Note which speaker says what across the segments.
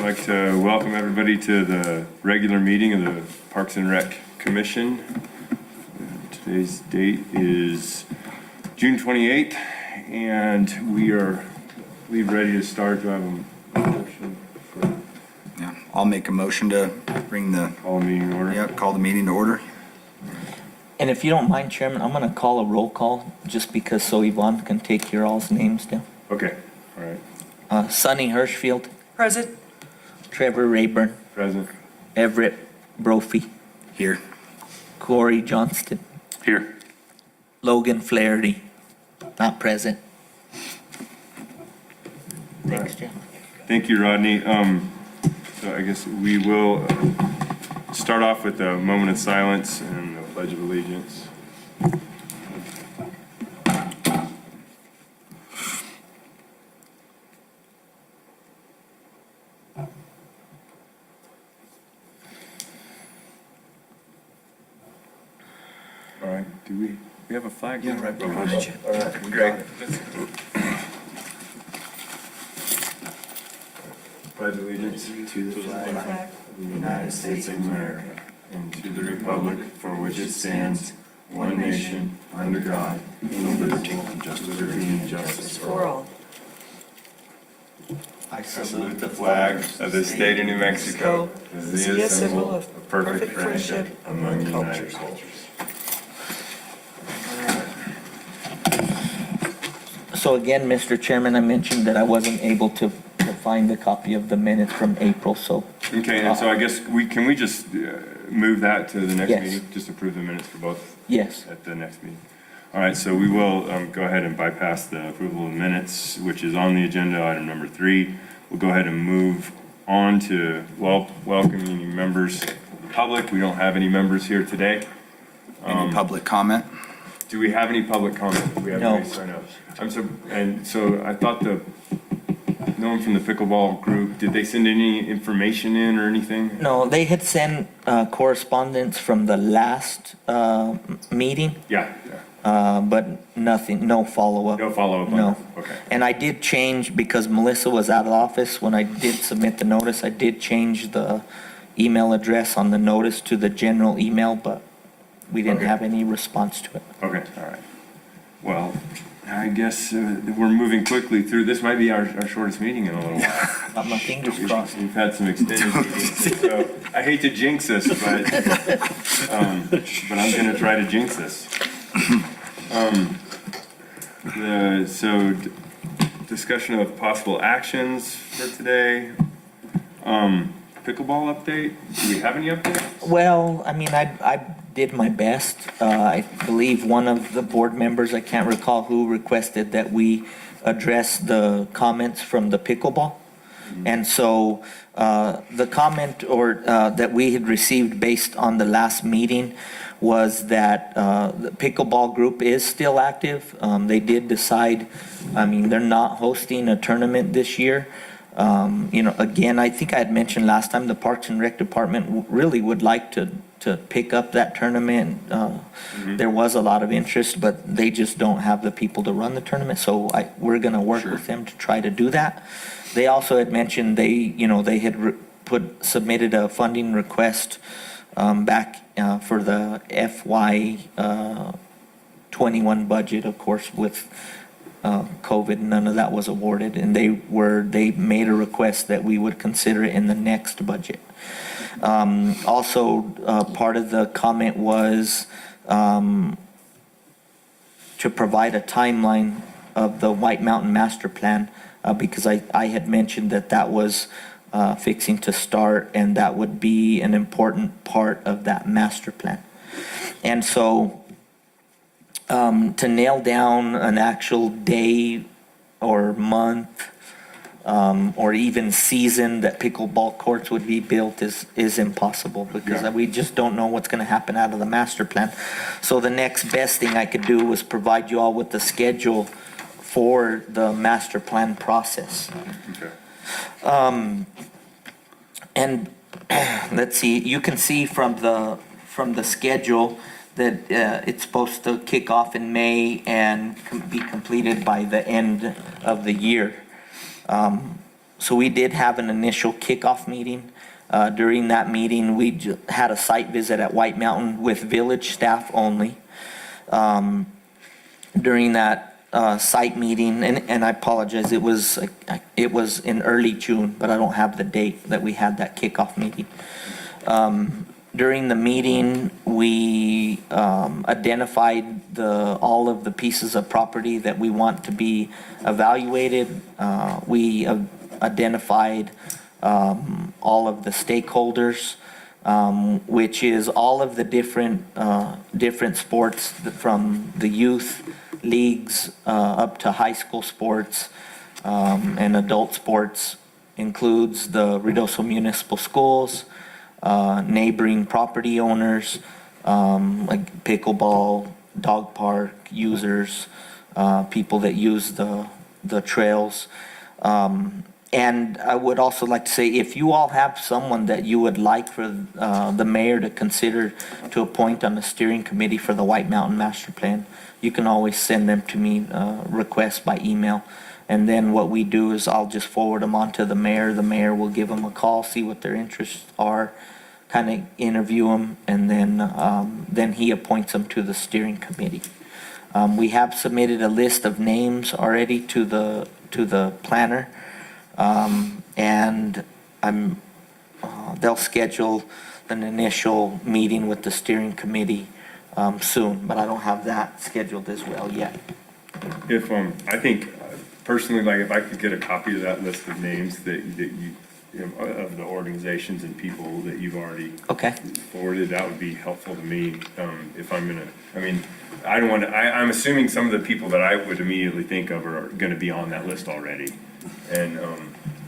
Speaker 1: like to welcome everybody to the regular meeting of the Parks and Rec Commission. Today's date is June 28th, and we are ready to start. Do I have a motion for
Speaker 2: Yeah, I'll make a motion to bring the
Speaker 1: call meeting to order?
Speaker 2: call the meeting to order.
Speaker 3: And if you don't mind, Chairman, I'm going to call a roll call just because so Yvonne can take your all's names down.
Speaker 1: Okay, all right.
Speaker 3: Sonny Hirschfield,
Speaker 4: Present.
Speaker 3: Trevor Rayburn,
Speaker 1: Present.
Speaker 3: Everett Brophy,
Speaker 2: Here.
Speaker 3: Corey Johnston,
Speaker 1: Here.
Speaker 3: Logan Flaherty, not present. Thanks, Chairman.
Speaker 1: Thank you, Rodney. So I guess we will start off with a moment of silence and the Pledge of Allegiance. All right, do we have a flag?
Speaker 2: Yeah, right behind you.
Speaker 1: All right, great. Pledge allegiance
Speaker 2: To the flag
Speaker 1: of the United States of America and to the republic for which it stands, one nation, under God, indivisible, liberty and justice for all.
Speaker 3: I
Speaker 1: Salute the flag of the state of New Mexico as the symbol of perfect friendship among United cultures.
Speaker 3: So again, Mr. Chairman, I mentioned that I wasn't able to find a copy of the minutes from April, so.
Speaker 1: Okay, and so I guess can we just move that to the next
Speaker 3: Yes.
Speaker 1: meeting? Just approve the minutes for both
Speaker 3: Yes.
Speaker 1: at the next meeting. All right, so we will go ahead and bypass the approval of minutes, which is on the agenda, item number 3. We'll go ahead and move on to welcoming members of the public. We don't have any members here today.
Speaker 2: Any public comment?
Speaker 1: Do we have any public comment? Do we have
Speaker 3: No.
Speaker 1: any sign-ups? So I thought no one from the pickleball group, did they send any information in or anything?
Speaker 3: No, they had sent correspondence from the last meeting,
Speaker 1: Yeah.
Speaker 3: but nothing, no follow-up.
Speaker 1: No follow-up on
Speaker 3: No.
Speaker 1: that? Okay.
Speaker 3: And I did change, because Melissa was out of office, when I did submit the notice, I did change the email address on the notice to the general email, but we didn't
Speaker 1: Okay.
Speaker 3: have any response to it.
Speaker 1: Okay, all right. Well, I guess we're moving quickly through. This might be our shortest meeting in a little while.
Speaker 3: Got my fingers crossed.
Speaker 1: We've had some extended meetings, so I hate to jinx us, but I'm going to try to jinx us. Discussion of possible actions for today. Pickleball update. Do we have any updates?
Speaker 3: Well, I mean, I did my best. I believe one of the board members, I can't recall who, requested that we address the comments from the pickleball. And so the comment that we had received based on the last meeting was that the pickleball group is still active. They did decide, I mean, they're not hosting a tournament this year. Again, I think I had mentioned last time, the Parks and Rec Department really would like to pick up that tournament. There was a lot of interest, but they just don't have the people to run the tournament. So we're going to work with them to try to do that. They also had mentioned they had submitted a funding request back for the FY 21 budget, of course, with COVID, none of that was awarded, and they made a request that we would consider it in the next budget. Also, part of the comment was to provide a timeline of the White Mountain Master Plan, because I had mentioned that was fixing to start, and that would be an important part of that master plan. And so to nail down an actual day or month or even season that pickleball courts would be built is impossible, because we just don't know what's going to happen out of the master plan. So the next best thing I could do was provide you all with the schedule for the master plan process.
Speaker 1: Okay.
Speaker 3: And let's see, you can see from the schedule that it's supposed to kick off in May and be completed by the end of the year. So we did have an initial kickoff meeting. During that meeting, we had a site visit at White Mountain with village staff only. During that site meeting, and I apologize, it was in early June, but I don't have the date that we had that kickoff meeting. During the meeting, we identified all of the pieces of property that we want to be evaluated. We identified all of the stakeholders, which is all of the different sports from the youth leagues up to high school sports and adult sports, includes the Ruidoso Municipal Schools, neighboring property owners, like pickleball, dog park users, people that use the trails. And I would also like to say, if you all have someone that you would like for the mayor to consider to appoint on the steering committee for the White Mountain Master Plan, you can always send them to me, request by email. And then what we do is I'll just forward them on to the mayor. The mayor will give them a call, see what their interests are, kind of interview them, and then he appoints them to the steering committee. We have submitted a list of names already to the planner. And they'll schedule an initial meeting with the steering committee soon, but I don't have that scheduled as well yet.
Speaker 1: If, I think personally, like if I could get a copy of that list of names that you of the organizations and people that you've already
Speaker 3: Okay.
Speaker 1: forwarded, that would be helpful to me. If I'm gonna, I mean, I don't want to, I'm assuming some of the people that I would immediately think of are gonna be on that list already. And,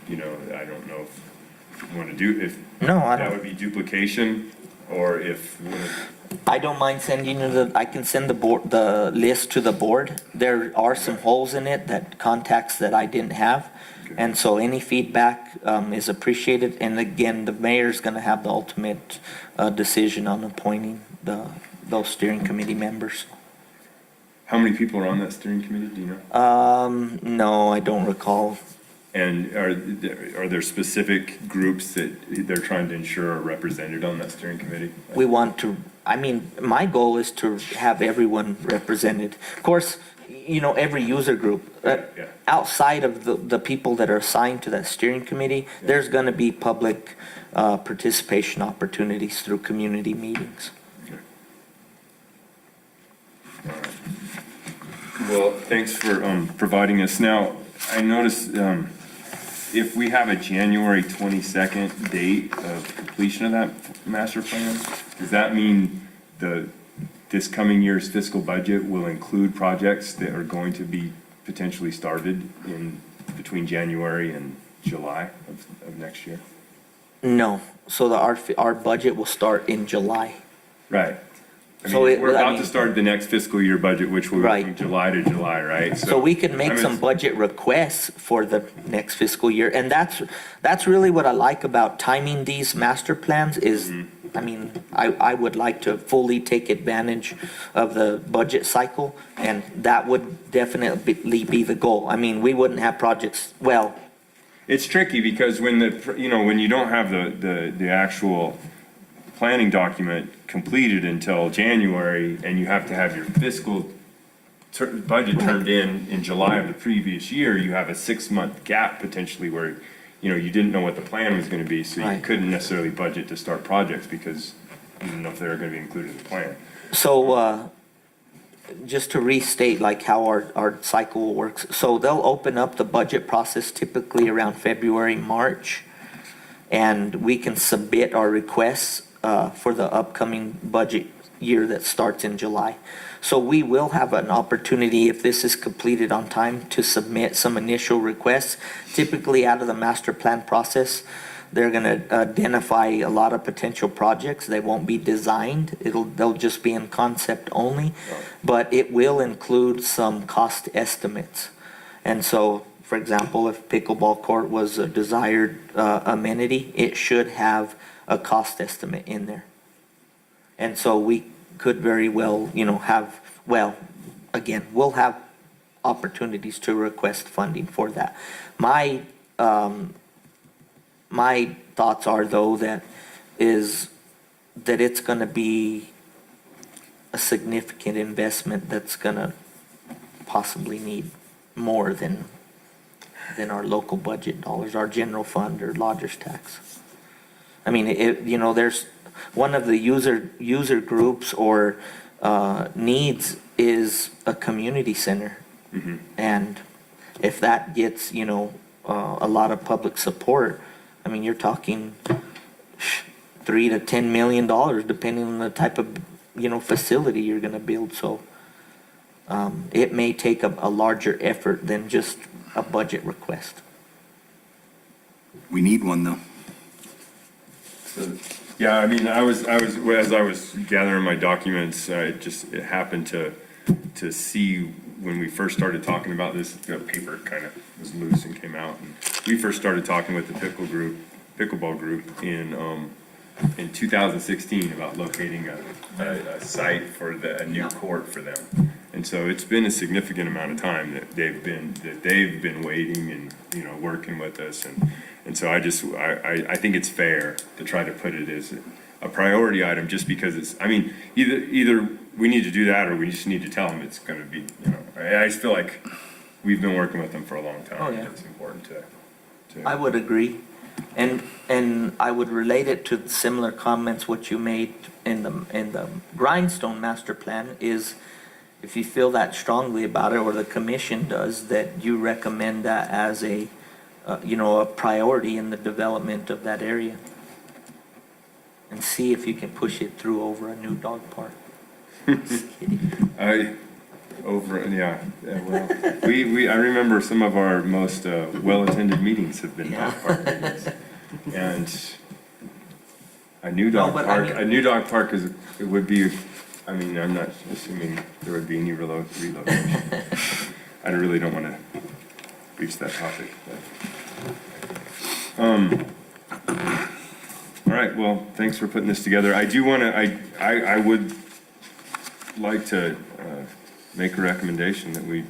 Speaker 1: you know, I don't know if you want to do, if
Speaker 3: No, I
Speaker 1: that
Speaker 3: don't.
Speaker 1: would be duplication, or if,
Speaker 3: I don't mind sending you I can send the list to the board. There are some holes in it, that contacts that I didn't have. And so any feedback is appreciated. And again, the mayor's gonna have the ultimate decision on appointing those steering committee members.
Speaker 1: how many people are on that steering committee, do you know?
Speaker 3: No, I don't recall.
Speaker 1: And are there specific groups that they're trying to ensure are represented on that steering committee?
Speaker 3: We want to, I mean, my goal is to have everyone represented. Of course, you know, every user group,
Speaker 1: Yeah.
Speaker 3: outside of the people that are assigned to that steering committee, there's gonna be public participation opportunities through community meetings.
Speaker 1: Okay. All right. Well, thanks for providing us. Now, I noticed if we have a January 22nd date of completion of that master plan, does that mean this coming year's fiscal budget will include projects that are going to be potentially started in between January and July of next year?
Speaker 3: No, so our budget will start in July.
Speaker 1: Right. I
Speaker 3: So
Speaker 1: mean, we're
Speaker 3: I
Speaker 1: about
Speaker 3: mean-
Speaker 1: to start the next fiscal year budget, which will go
Speaker 3: Right.
Speaker 1: from July to July, right?
Speaker 3: So we can make
Speaker 1: I mean,
Speaker 3: some budget requests for the next fiscal year, and that's really what I like about timing these master plans is, I mean, I would like to fully take advantage of the budget cycle, and that would definitely be the goal. I mean, we wouldn't have projects, well,
Speaker 1: It's tricky because when when you don't have the actual planning document completed until January, and you have to have your fiscal budget turned in July of the previous year, you have a 6-month gap potentially where, you didn't know what the plan was gonna be, so you
Speaker 3: Right.
Speaker 1: couldn't necessarily budget to start projects because you didn't know if they were gonna be included in the plan.
Speaker 3: so, just to restate like how our cycle works, so they'll open up the budget process typically around February, March, and we can submit our requests for the upcoming budget year that starts in July. So we will have an opportunity, if this is completed on time, to submit some initial requests. Typically out of the master plan process, they're gonna identify a lot of potential projects. They won't be designed. They'll just be in concept only, but it will include some cost estimates. And so, for example, if pickleball court was a desired amenity, it should have a cost estimate in there. And so we could very well, again, we'll have opportunities to request funding for that. My my thoughts are though that it's gonna be a significant investment that's gonna possibly need more than our local budget dollars, our general fund or lodger's tax. I mean, there's one of the user groups or needs is a community center.
Speaker 1: Mhm.
Speaker 3: And if that gets, a lot of public support, I mean, you're talking $3 to $10 million, depending on the type of, facility you're gonna build, so it may take a larger effort than just a budget request.
Speaker 2: We need one, though.
Speaker 1: So, yeah, I mean, as I was gathering my documents, it happened to see when we first started talking about this, the paper kind of was loose and came out. And we first started talking with the pickleball group in 2016 about locating a site for a new court for them. And so it's been a significant amount of time that they've been waiting and, working with us. And so I think it's fair to try to put it as a priority item, just because either we need to do that or we just need to tell them it's going to be, I just feel like we've been working with them for a long time.
Speaker 3: Oh, yeah.
Speaker 1: It's important to.
Speaker 3: I would agree. And I would relate it to similar comments what you made in the Grindstone Master Plan is if you feel that strongly about it, or the commission does, that you recommend that as a priority in the development of that area. And see if you can push it through over a new dog park. Just kidding.
Speaker 1: Well, I remember some of our most well-attended meetings have been dog park meetings. And a new dog park it would be, I'm not assuming there would be any relocation. I really don't want to reach that topic, but. All right, well, thanks for putting this together. I would like to make a recommendation that we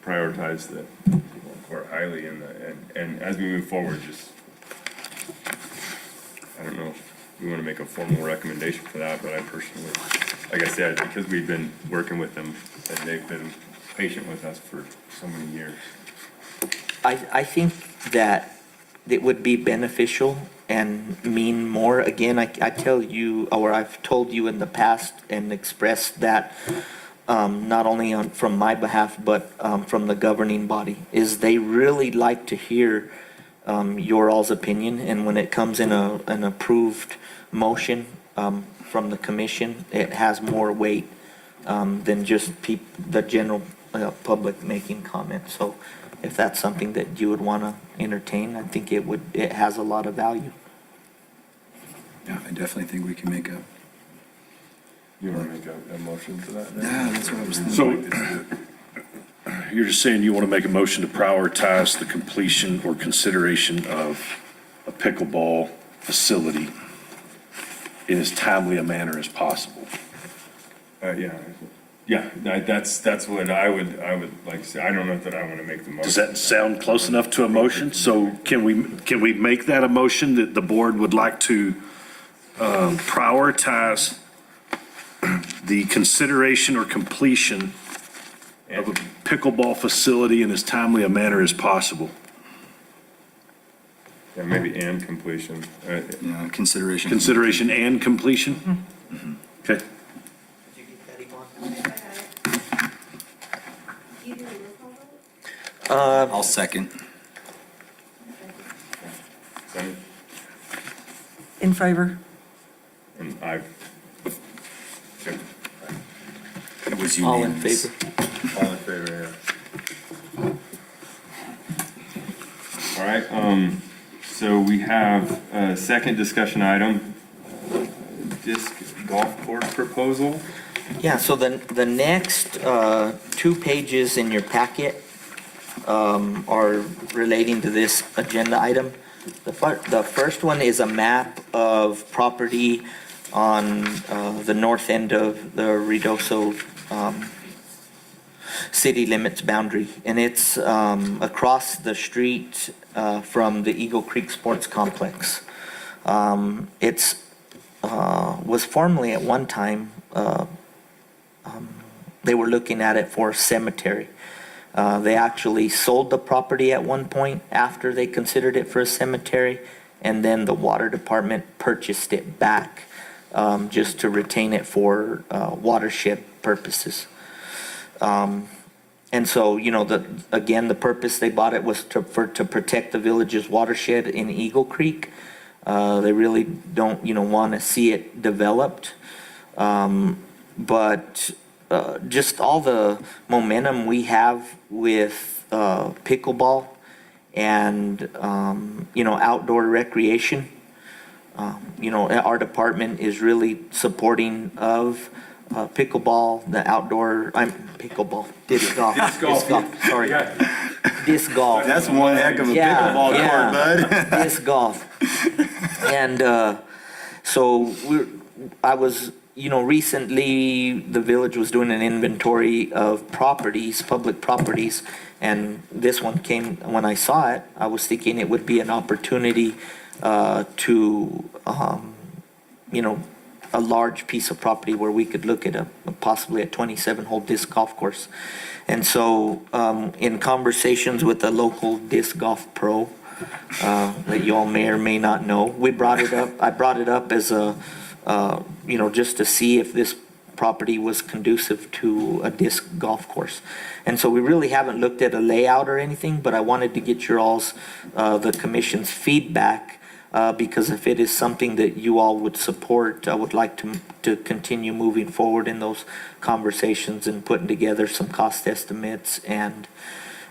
Speaker 1: prioritize the court highly and as we move forward, I don't know if we want to make a formal recommendation for that, but I personally, like I said, because we've been working with them and they've been patient with us for so many years.
Speaker 3: I think that it would be beneficial and mean more. Again, I tell you, or I've told you in the past and expressed that not only from my behalf, but from the governing body, is they really like to hear your all's opinion. And when it comes in an approved motion from the commission, it has more weight than just the general public making comments. So if that's something that you would want to entertain, I think it has a lot of value.
Speaker 2: Yeah, I definitely think we can make a.
Speaker 1: You want to make a motion for that?
Speaker 2: Yeah, that's what I was thinking.
Speaker 4: So you're just saying you want to make a motion to prioritize the completion or consideration of a pickleball facility in as timely a manner as possible. Yeah, that's what I would like to say. I don't know that I want to make the motion. Does that sound close enough to a motion? So can we make that a motion that the board would like to prioritize the consideration or completion of a pickleball facility in as timely a manner as possible?
Speaker 1: Yeah, maybe and completion.
Speaker 2: Yeah, consideration.
Speaker 4: Consideration and completion? Okay.
Speaker 2: I'll second.
Speaker 1: Second.
Speaker 5: In favor?
Speaker 1: And
Speaker 2: It was
Speaker 3: All in
Speaker 2: unanimous.
Speaker 3: favor?
Speaker 1: all in favor, yeah. All right, so we have a second discussion item, disc golf course proposal.
Speaker 3: Yeah, so the next 2 pages in your packet are relating to this agenda item. The first one is a map of property on the north end of the Ruidoso city limits boundary, and it's across the street from the Eagle Creek Sports Complex. It's was formerly at one time, they were looking at it for a cemetery. They actually sold the property at one point after they considered it for a cemetery, and then the water department purchased it back just to retain it for watershed purposes. And so, you know, the purpose they bought it was to protect the village's watershed in Eagle Creek. They really don't, want to see it developed. But just all the momentum we have with pickleball and, outdoor recreation. Our department is really supporting of pickleball, the outdoor, disc golf. Sorry. Disc golf.
Speaker 2: That's one heck of a pickleball court, bud.
Speaker 3: Disc golf. And so I was, recently the village was doing an inventory of properties, public properties, and this one came, when I saw it, I was thinking it would be an opportunity to, a large piece of property where we could look at possibly a 27-hole disc golf course. And so in conversations with a local disc golf pro that you all may or may not know, I brought it up as just to see if this property was conducive to a disc golf course. And so we really haven't looked at a layout or anything, but I wanted to get your all's, the commission's feedback, because if it is something that you all would support, I would like to continue moving forward in those conversations and putting together some cost estimates and,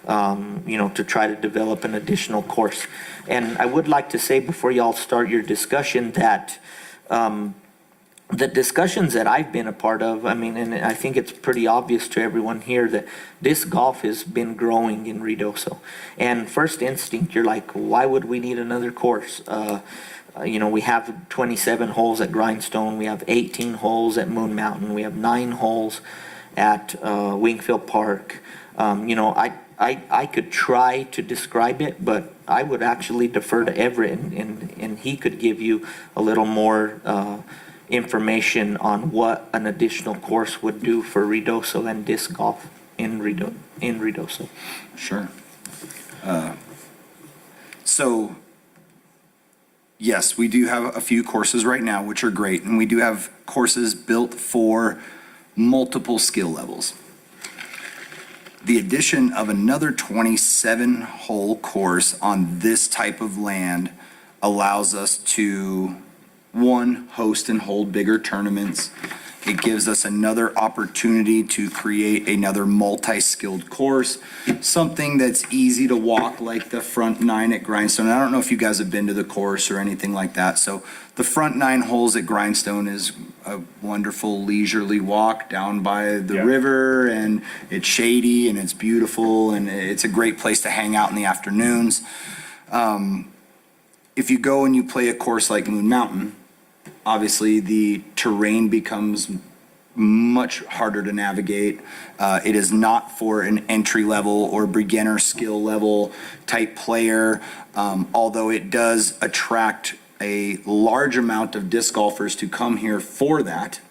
Speaker 3: to try to develop an additional course. And I would like to say before y'all start your discussion that, the discussions that I've been a part of, and I think it's pretty obvious to everyone here that disc golf has been growing in Ruidoso. And first instinct, you're like, why would we need another course? We have 27 holes at Grindstone. We have 18 holes at Moon Mountain. We have 9 holes at Wingfield Park. I could try to describe it, but I would actually defer to Everett, and he could give you a little more information on what an additional course would do for Ruidoso and disc golf in Ruidoso.
Speaker 6: Sure. So, yes, we do have a few courses right now, which are great, and we do have courses built for multiple skill levels. The addition of another 27-hole course on this type of land allows us to, one, host and hold bigger tournaments. It gives us another opportunity to create another multi-skilled course, something that's easy to walk like the front 9 at Grindstone. I don't know if you guys have been to the course or anything like that. So the front 9 holes at Grindstone is a wonderful leisurely walk down by the river, and it's shady and it's beautiful, and it's a great place to hang out in the afternoons. If you go and you play a course like Moon Mountain, obviously the terrain becomes much harder to navigate. It is not for an entry level or beginner skill level type player, although it does attract a large amount of disc golfers to come here for that,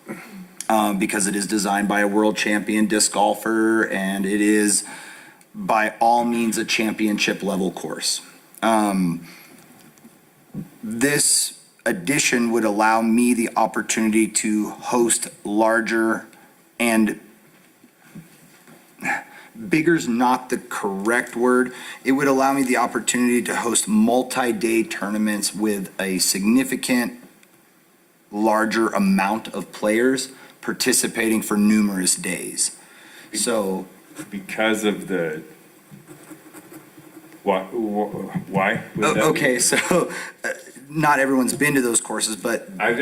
Speaker 6: because it is designed by a world champion disc golfer, and it is by all means a championship level course. This addition would allow me the opportunity to host larger, and bigger's not the correct word. It would allow me the opportunity to host multi-day tournaments with a significant larger amount of players participating for numerous days. So
Speaker 1: Because of the, why? would that be?
Speaker 6: okay, so not everyone's been to those courses, but
Speaker 1: I've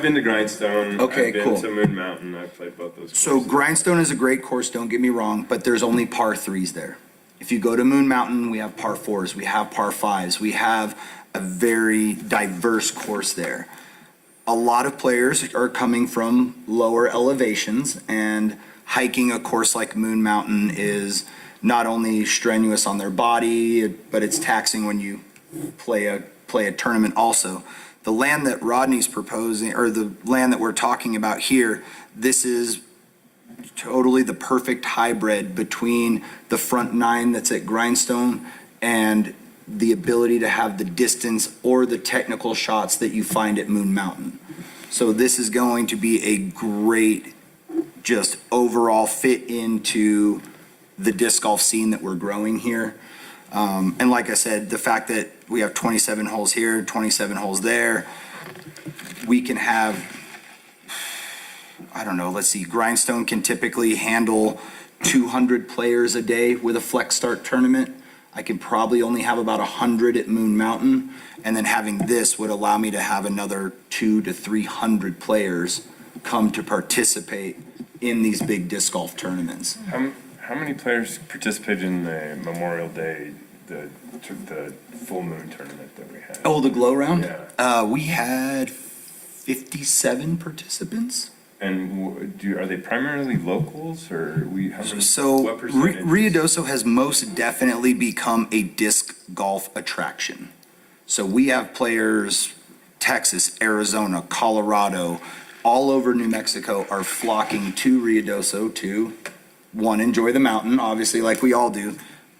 Speaker 1: been to Grindstone.
Speaker 6: Okay,
Speaker 1: I've been
Speaker 6: cool.
Speaker 1: to Moon Mountain. I've played both those courses.
Speaker 6: so Grindstone is a great course, don't get me wrong, but there's only par 3s there. If you go to Moon Mountain, we have par 4s, we have par 5s, we have a very diverse course there. A lot of players are coming from lower elevations and hiking a course like Moon Mountain is not only strenuous on their body, but it's taxing when you play a tournament also. The land that Rodney's proposing, or the land that we're talking about here, this is totally the perfect hybrid between the front nine that's at Grindstone and the ability to have the distance or the technical shots that you find at Moon Mountain. So this is going to be a great, just overall fit into the disc golf scene that we're growing here. And like I said, the fact that we have 27 holes here, 27 holes there, we can have, I don't know, let's see, Grindstone can typically handle 200 players a day with a flex start tournament. I can probably only have about 100 at Moon Mountain, and then having this would allow me to have another 200 to 300 players come to participate in these big disc golf tournaments.
Speaker 1: How many players participated in the Memorial Day, the full moon tournament that we had?
Speaker 6: Oh, the glow round?
Speaker 1: Yeah.
Speaker 6: We had 57 participants.
Speaker 1: And are they primarily locals, or how many?
Speaker 6: So
Speaker 1: What percentage?
Speaker 6: Ruidoso has most definitely become a disc golf attraction. So we have players, Texas, Arizona, Colorado, all over New Mexico are flocking to Ruidoso to, one, enjoy the mountain, obviously, like we all do,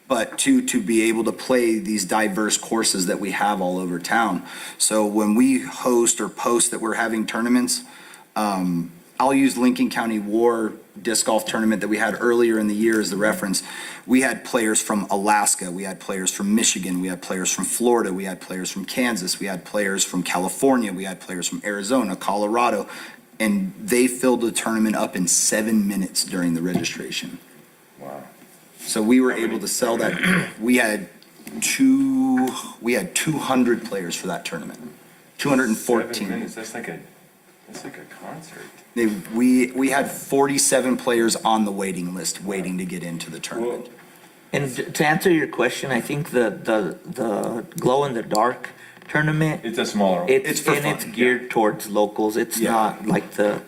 Speaker 6: but two, to be able to play these diverse courses that we have all over town. So when we host or post that we're having tournaments, I'll use Lincoln County VOR disc golf tournament that we had earlier in the year as the reference. We had players from Alaska, we had players from Michigan, we had players from Florida, we had players from Kansas, we had players from California, we had players from Arizona, Colorado, and they filled the tournament up in 7 minutes during the registration.
Speaker 1: Wow.
Speaker 6: So we were able to sell that. We had 200 players for that tournament, 214.
Speaker 1: 7 minutes, that's like a concert.
Speaker 6: We had 47 players on the waiting list waiting to get into the tournament.
Speaker 3: And to answer your question, I think the glow in the dark tournament,
Speaker 1: It's a smaller one.
Speaker 6: It's for
Speaker 3: it's
Speaker 6: fun,
Speaker 3: geared towards locals. It's
Speaker 6: Yeah.
Speaker 3: not like the,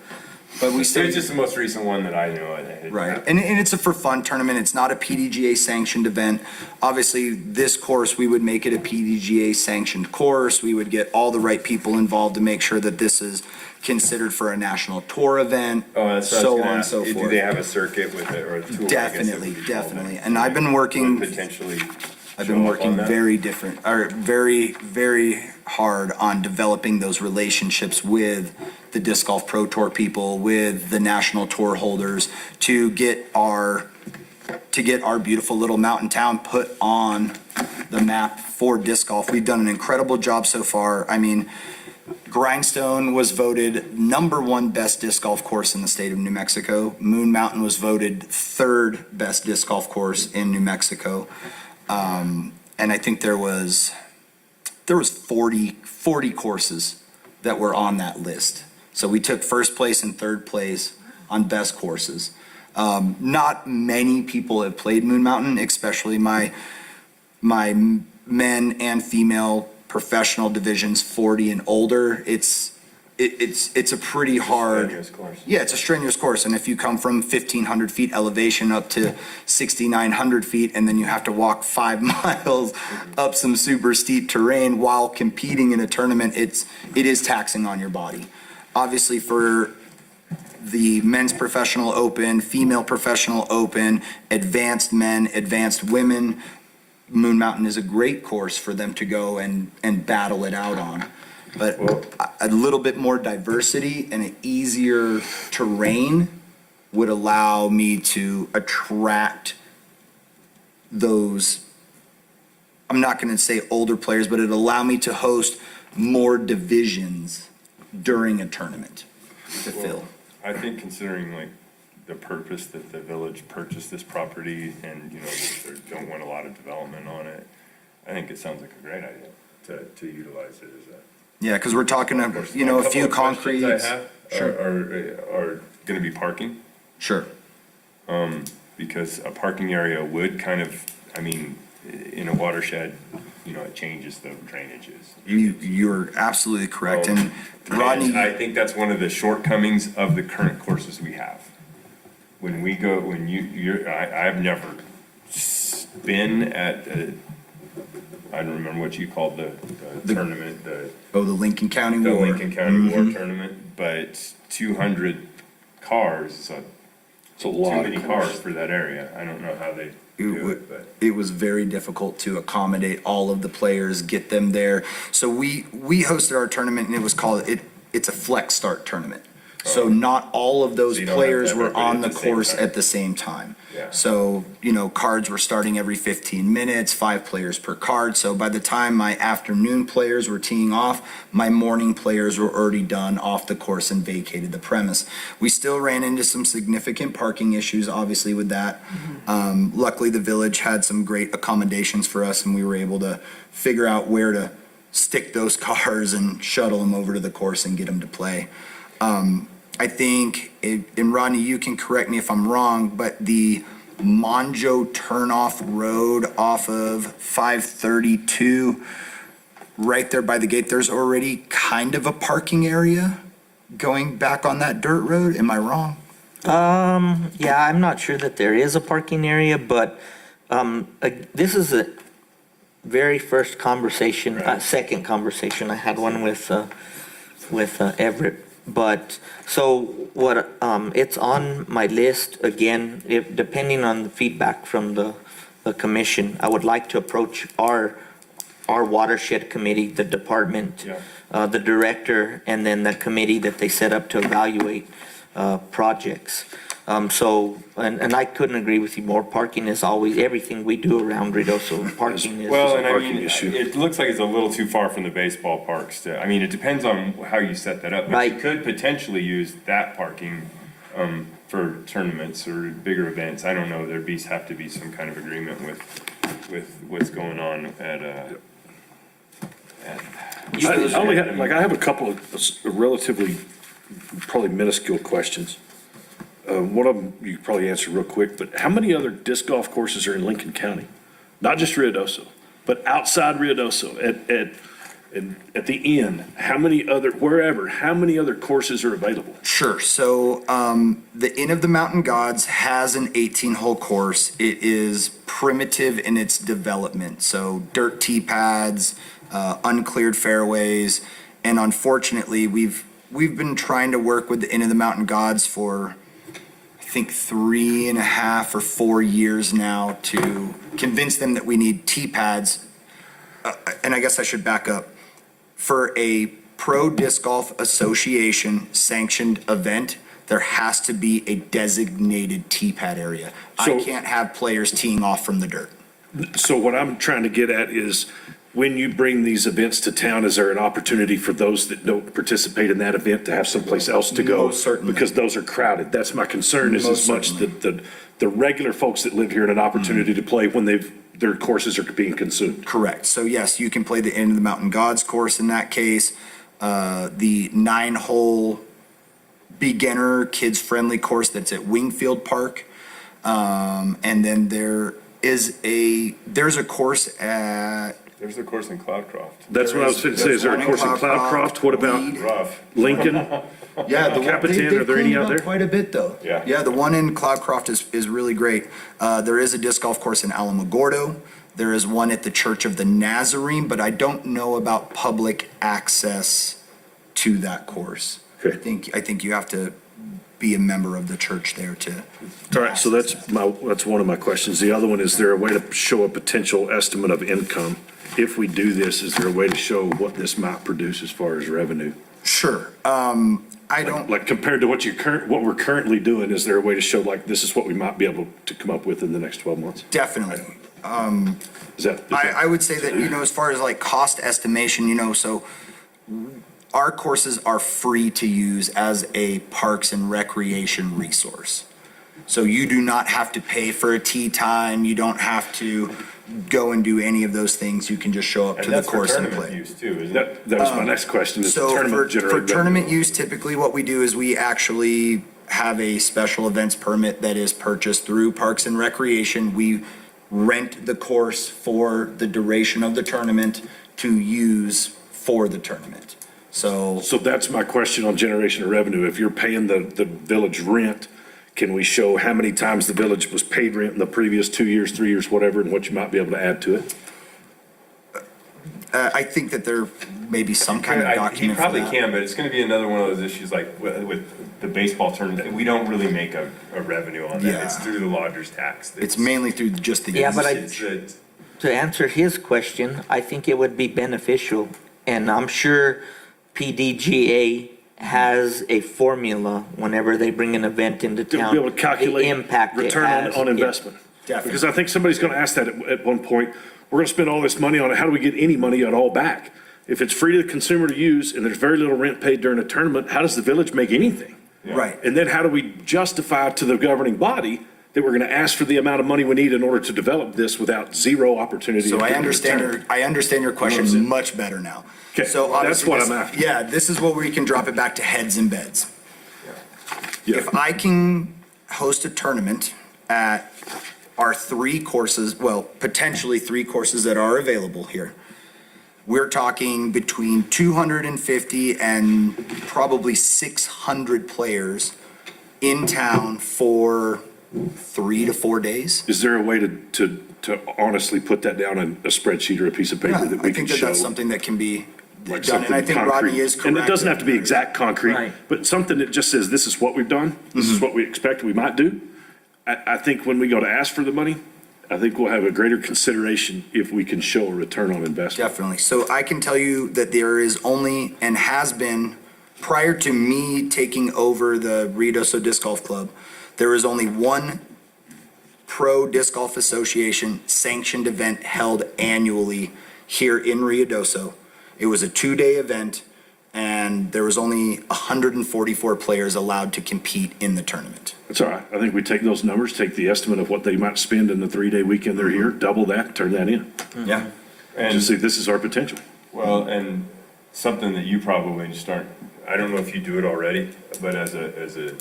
Speaker 6: But we
Speaker 1: It's
Speaker 6: still,
Speaker 1: just the most recent one that I know.
Speaker 6: right, and it's a for fun tournament. It's not a PDGA sanctioned event. Obviously, this course, we would make it a PDGA sanctioned course. We would get all the right people involved to make sure that this is considered for a national tour event,
Speaker 1: Oh, that's what I was
Speaker 6: so
Speaker 1: gonna
Speaker 6: on and
Speaker 1: ask.
Speaker 6: so
Speaker 1: Do
Speaker 6: forth.
Speaker 1: they have a circuit with it, or a tour? I guess it
Speaker 6: Definitely,
Speaker 1: would be called
Speaker 6: definitely.
Speaker 1: that.
Speaker 6: And I've been working.
Speaker 1: Would potentially.
Speaker 6: I've
Speaker 1: show
Speaker 6: been
Speaker 1: up
Speaker 6: working
Speaker 1: on that?
Speaker 6: very hard on developing those relationships with the Disc Golf Pro Tour people, with the national tour holders, to get our beautiful little mountain town put on the map for disc golf. We've done an incredible job so far. I mean, Grindstone was voted #1 best disc golf course in the state of New Mexico. Moon Mountain was voted 3rd best disc golf course in New Mexico. And I think there was 40 courses that were on that list. So we took 1st place and 3rd place on best courses. Not many people have played Moon Mountain, especially my men and female professional divisions 40 and older. It's a pretty hard.
Speaker 1: Strenuous course.
Speaker 6: Yeah, it's a strenuous course, and if you come from 1,500 feet elevation up to 6,900 feet, and then you have to walk 5 miles up some super steep terrain while competing in a tournament, it is taxing on your body. Obviously, for the men's professional open, female professional open, advanced men, advanced women, Moon Mountain is a great course for them to go and battle it out on. But a little bit more diversity and an easier terrain would allow me to attract those, I'm not going to say older players, but it'd allow me to host more divisions during a tournament to fill.
Speaker 1: I think considering like the purpose that the village purchased this property and, they don't want a lot of development on it, I think it sounds like a great idea to utilize it as a.
Speaker 6: Yeah, because we're talking, a few
Speaker 1: couple of
Speaker 6: concrete.
Speaker 1: questions I have
Speaker 6: Sure.
Speaker 1: are going to be parking,
Speaker 6: Sure.
Speaker 1: because a parking area would kind of, in a watershed, it changes the drainages.
Speaker 6: You're absolutely correct. And
Speaker 1: And
Speaker 6: Rodney,
Speaker 1: I think that's one of the shortcomings of the current courses we have. when we go, when I've never been at, I don't remember what you called the tournament, the
Speaker 6: Oh, the Lincoln County
Speaker 1: the
Speaker 6: War.
Speaker 1: Lincoln County War Tournament, but 200 cars, so
Speaker 4: It's a
Speaker 1: too
Speaker 4: lot
Speaker 1: many
Speaker 4: of
Speaker 1: cars
Speaker 4: cars.
Speaker 1: for that area. I don't know how they do it, but.
Speaker 6: It was very difficult to accommodate all of the players, get them there. So we hosted our tournament and it was called, it's a flex start tournament. So not all of those
Speaker 1: So you don't have
Speaker 6: players
Speaker 1: to have
Speaker 6: were on the
Speaker 1: everybody at the same
Speaker 6: course
Speaker 1: time.
Speaker 6: at the same time.
Speaker 1: Yeah.
Speaker 6: So, cards were starting every 15 minutes, 5 players per card. So by the time my afternoon players were teeing off, my morning players were already done off the course and vacated the premise. We still ran into some significant parking issues, obviously, with that. Luckily, the village had some great accommodations for us, and we were able to figure out where to stick those cars and shuttle them over to the course and get them to play. I think, and Rodney, you can correct me if I'm wrong, but the Monjo turnoff road off of 532, right there by the gate, there's already kind of a parking area going back on that dirt road. Am I wrong?
Speaker 3: Yeah, I'm not sure that there is a parking area, but this is the very first conversation, second conversation. I had one with Everett. But, so what, it's on my list again, if, depending on the feedback from the commission, I would like to approach our watershed committee, the department, the director, and then the committee that they set up to evaluate projects. And I couldn't agree with you more. Parking is always, everything we do around Ruidoso, parking is.
Speaker 1: Well, and I
Speaker 4: parking
Speaker 1: mean,
Speaker 4: issue.
Speaker 1: it looks like it's a little too far from the baseball parks to, I mean, it depends on how you set that up. But you
Speaker 3: Right.
Speaker 1: could potentially use that parking, for tournaments or bigger events. I don't know, have to be some kind of agreement with what's going on at.
Speaker 4: I only have, I have a couple of relatively, probably minuscule questions. One of them you could probably answer real quick, but how many other disc golf courses are in Lincoln County? Not just Ruidoso, but outside Ruidoso, at the end, how many other courses are available?
Speaker 6: Sure. So the Inn of the Mountain Gods has an 18-hole course. It is primitive in its development. So dirt tee pads, uncleared fairways, and unfortunately, we've been trying to work with the Inn of the Mountain Gods for, I think, 3.5 or 4 years now to convince them that we need tee pads. And I guess I should back up. For a Pro Disc Golf Association sanctioned event, there has to be a designated tee pad area. I
Speaker 4: So-
Speaker 6: can't have players teeing off from the dirt.
Speaker 4: So what I'm trying to get at is, when you bring these events to town, is there an opportunity for those that don't participate in that event to have someplace else to go?
Speaker 6: Most certainly.
Speaker 4: Because those are crowded. That's my concern, is as
Speaker 6: Most
Speaker 4: much
Speaker 6: certainly.
Speaker 4: the regular folks that live here an opportunity to play when their courses are being consumed.
Speaker 6: Correct. So yes, you can play the Inn of the Mountain Gods course in that case. The 9-hole beginner, kids-friendly course that's at Wingfield Park. And then there's a course at
Speaker 1: There's a course in Cloudcroft.
Speaker 4: That's what I was going to say. Is there a course in Cloudcroft? What about
Speaker 6: Weed.
Speaker 1: Rough.
Speaker 4: Lincoln?
Speaker 6: Yeah,
Speaker 4: Capitan, are there any out there?
Speaker 6: Quite a bit, though.
Speaker 1: Yeah.
Speaker 6: Yeah, the one in Cloudcroft is really great. There is a disc golf course in Alamogordo. There is one at the Church of the Nazarene, but I don't know about public access to that course.
Speaker 4: Okay.
Speaker 6: I think you have to be a member of the church there to.
Speaker 4: All right, so that's one of my questions. The other one, is there a way to show a potential estimate of income? If we do this, is there a way to show what this might produce as far as revenue?
Speaker 6: Sure. I don't.
Speaker 4: Like compared to what we're currently doing, is there a way to show like this is what we might be able to come up with in the next 12 months?
Speaker 6: Definitely.
Speaker 4: Is that?
Speaker 6: I would say that, as far as like cost estimation, so our courses are free to use as a parks and recreation resource. So you do not have to pay for a tee time. You don't have to go and do any of those things. You can just show up to
Speaker 1: And
Speaker 6: the
Speaker 1: that's for
Speaker 6: course and
Speaker 1: tournament
Speaker 6: play.
Speaker 1: use too, isn't it?
Speaker 4: That was my next question. Is the
Speaker 6: So
Speaker 4: tournament
Speaker 6: for
Speaker 4: generate
Speaker 6: tournament
Speaker 4: revenue?
Speaker 6: use, typically what we do is we actually have a special events permit that is purchased through Parks and Recreation. We rent the course for the duration of the tournament to use for the tournament. So
Speaker 4: So that's my question on generation of revenue. If you're paying the village rent, Can we show how many times the village was paid rent in the previous 2 years, 3 years, whatever, and what you might be able to add to it?
Speaker 6: I think that there may be some kind of
Speaker 1: He
Speaker 6: document for
Speaker 1: probably
Speaker 6: that.
Speaker 1: can, but it's gonna be another one of those issues like with the baseball tournament. We don't really make a revenue on that. It's
Speaker 6: Yeah.
Speaker 1: through the lodger's tax.
Speaker 6: It's mainly through just the.
Speaker 3: Yeah, but
Speaker 1: It's-
Speaker 3: To answer his question, I think it would be beneficial, and I'm sure PDGA has a formula whenever they bring an event into
Speaker 4: To
Speaker 3: town.
Speaker 4: be able to calculate
Speaker 3: the impact it
Speaker 4: return
Speaker 3: has.
Speaker 4: on investment.
Speaker 6: Definitely.
Speaker 4: Because I think somebody's gonna ask that at one point. We're gonna spend all this money on it. How do we get any money at all back? If it's free to the consumer to use and there's very little rent paid during a tournament, how does the village make anything?
Speaker 6: Right.
Speaker 4: And then how do we justify to the governing body that we're going to ask for the amount of money we need in order to develop this without zero opportunity?
Speaker 6: So
Speaker 4: of
Speaker 6: I
Speaker 4: getting
Speaker 6: understand
Speaker 4: return?
Speaker 6: I understand your question much better now.
Speaker 4: Okay,
Speaker 6: So
Speaker 4: that's
Speaker 6: obviously
Speaker 4: what
Speaker 6: this-
Speaker 4: I'm after.
Speaker 6: Yeah, this is where we can drop it back to heads and beds.
Speaker 4: Yeah.
Speaker 6: If I can host a tournament at our 3 courses, well, potentially 3 courses that are available here, we're talking between 250 and probably 600 players in town for 3 to 4 days.
Speaker 4: Is there a way to honestly put that down in a spreadsheet or a piece of paper
Speaker 6: Yeah,
Speaker 4: that
Speaker 6: I
Speaker 4: we can
Speaker 6: think that
Speaker 4: show?
Speaker 6: that's something that can be
Speaker 4: Like
Speaker 6: done, and I
Speaker 4: something
Speaker 6: think Rodney
Speaker 4: concrete.
Speaker 6: is correct.
Speaker 4: And it doesn't have to be exact concrete,
Speaker 3: Right.
Speaker 4: but something that just says, this is what we've done, this
Speaker 6: Mm-hmm.
Speaker 4: is what we expect we might do. I think when we go to ask for the money, I think we'll have a greater consideration if we can show a return on investment.
Speaker 6: Definitely. So I can tell you that there is only, and has been, prior to me taking over the Ruidoso Disc Golf Club, there is only one Pro Disc Golf Association sanctioned event held annually here in Ruidoso. It was a 2-day event, and there was only 144 players allowed to compete in the tournament.
Speaker 4: That's all right. I think we take those numbers, take the estimate of what they might spend in the 3-day weekend they're here, double that, turn that in.
Speaker 6: Yeah.
Speaker 1: And
Speaker 4: Just say, this is our potential.
Speaker 1: well, and something that you probably just aren't, I don't know if you do it already, but as a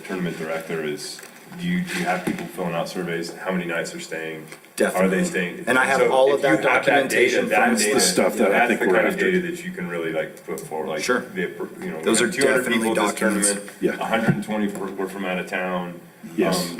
Speaker 1: tournament director is, do you have people filling out surveys? How many nights they're staying? Are they
Speaker 6: Definitely.
Speaker 1: staying?
Speaker 6: And I have
Speaker 1: So
Speaker 6: all
Speaker 1: if
Speaker 6: of that
Speaker 1: you have
Speaker 6: documentation
Speaker 1: data,
Speaker 6: from
Speaker 1: that data,
Speaker 4: the stuff that I
Speaker 1: that's
Speaker 4: think
Speaker 1: the
Speaker 4: we're
Speaker 1: kind of
Speaker 4: after.
Speaker 1: data that you can really like put forward, like.
Speaker 6: Sure.
Speaker 1: You know,
Speaker 6: Those
Speaker 1: we
Speaker 6: are
Speaker 1: have 200
Speaker 6: definitely
Speaker 1: people at this
Speaker 6: documents.
Speaker 1: tournament,
Speaker 4: Yeah.
Speaker 1: 120 were from out of town.
Speaker 4: Yes.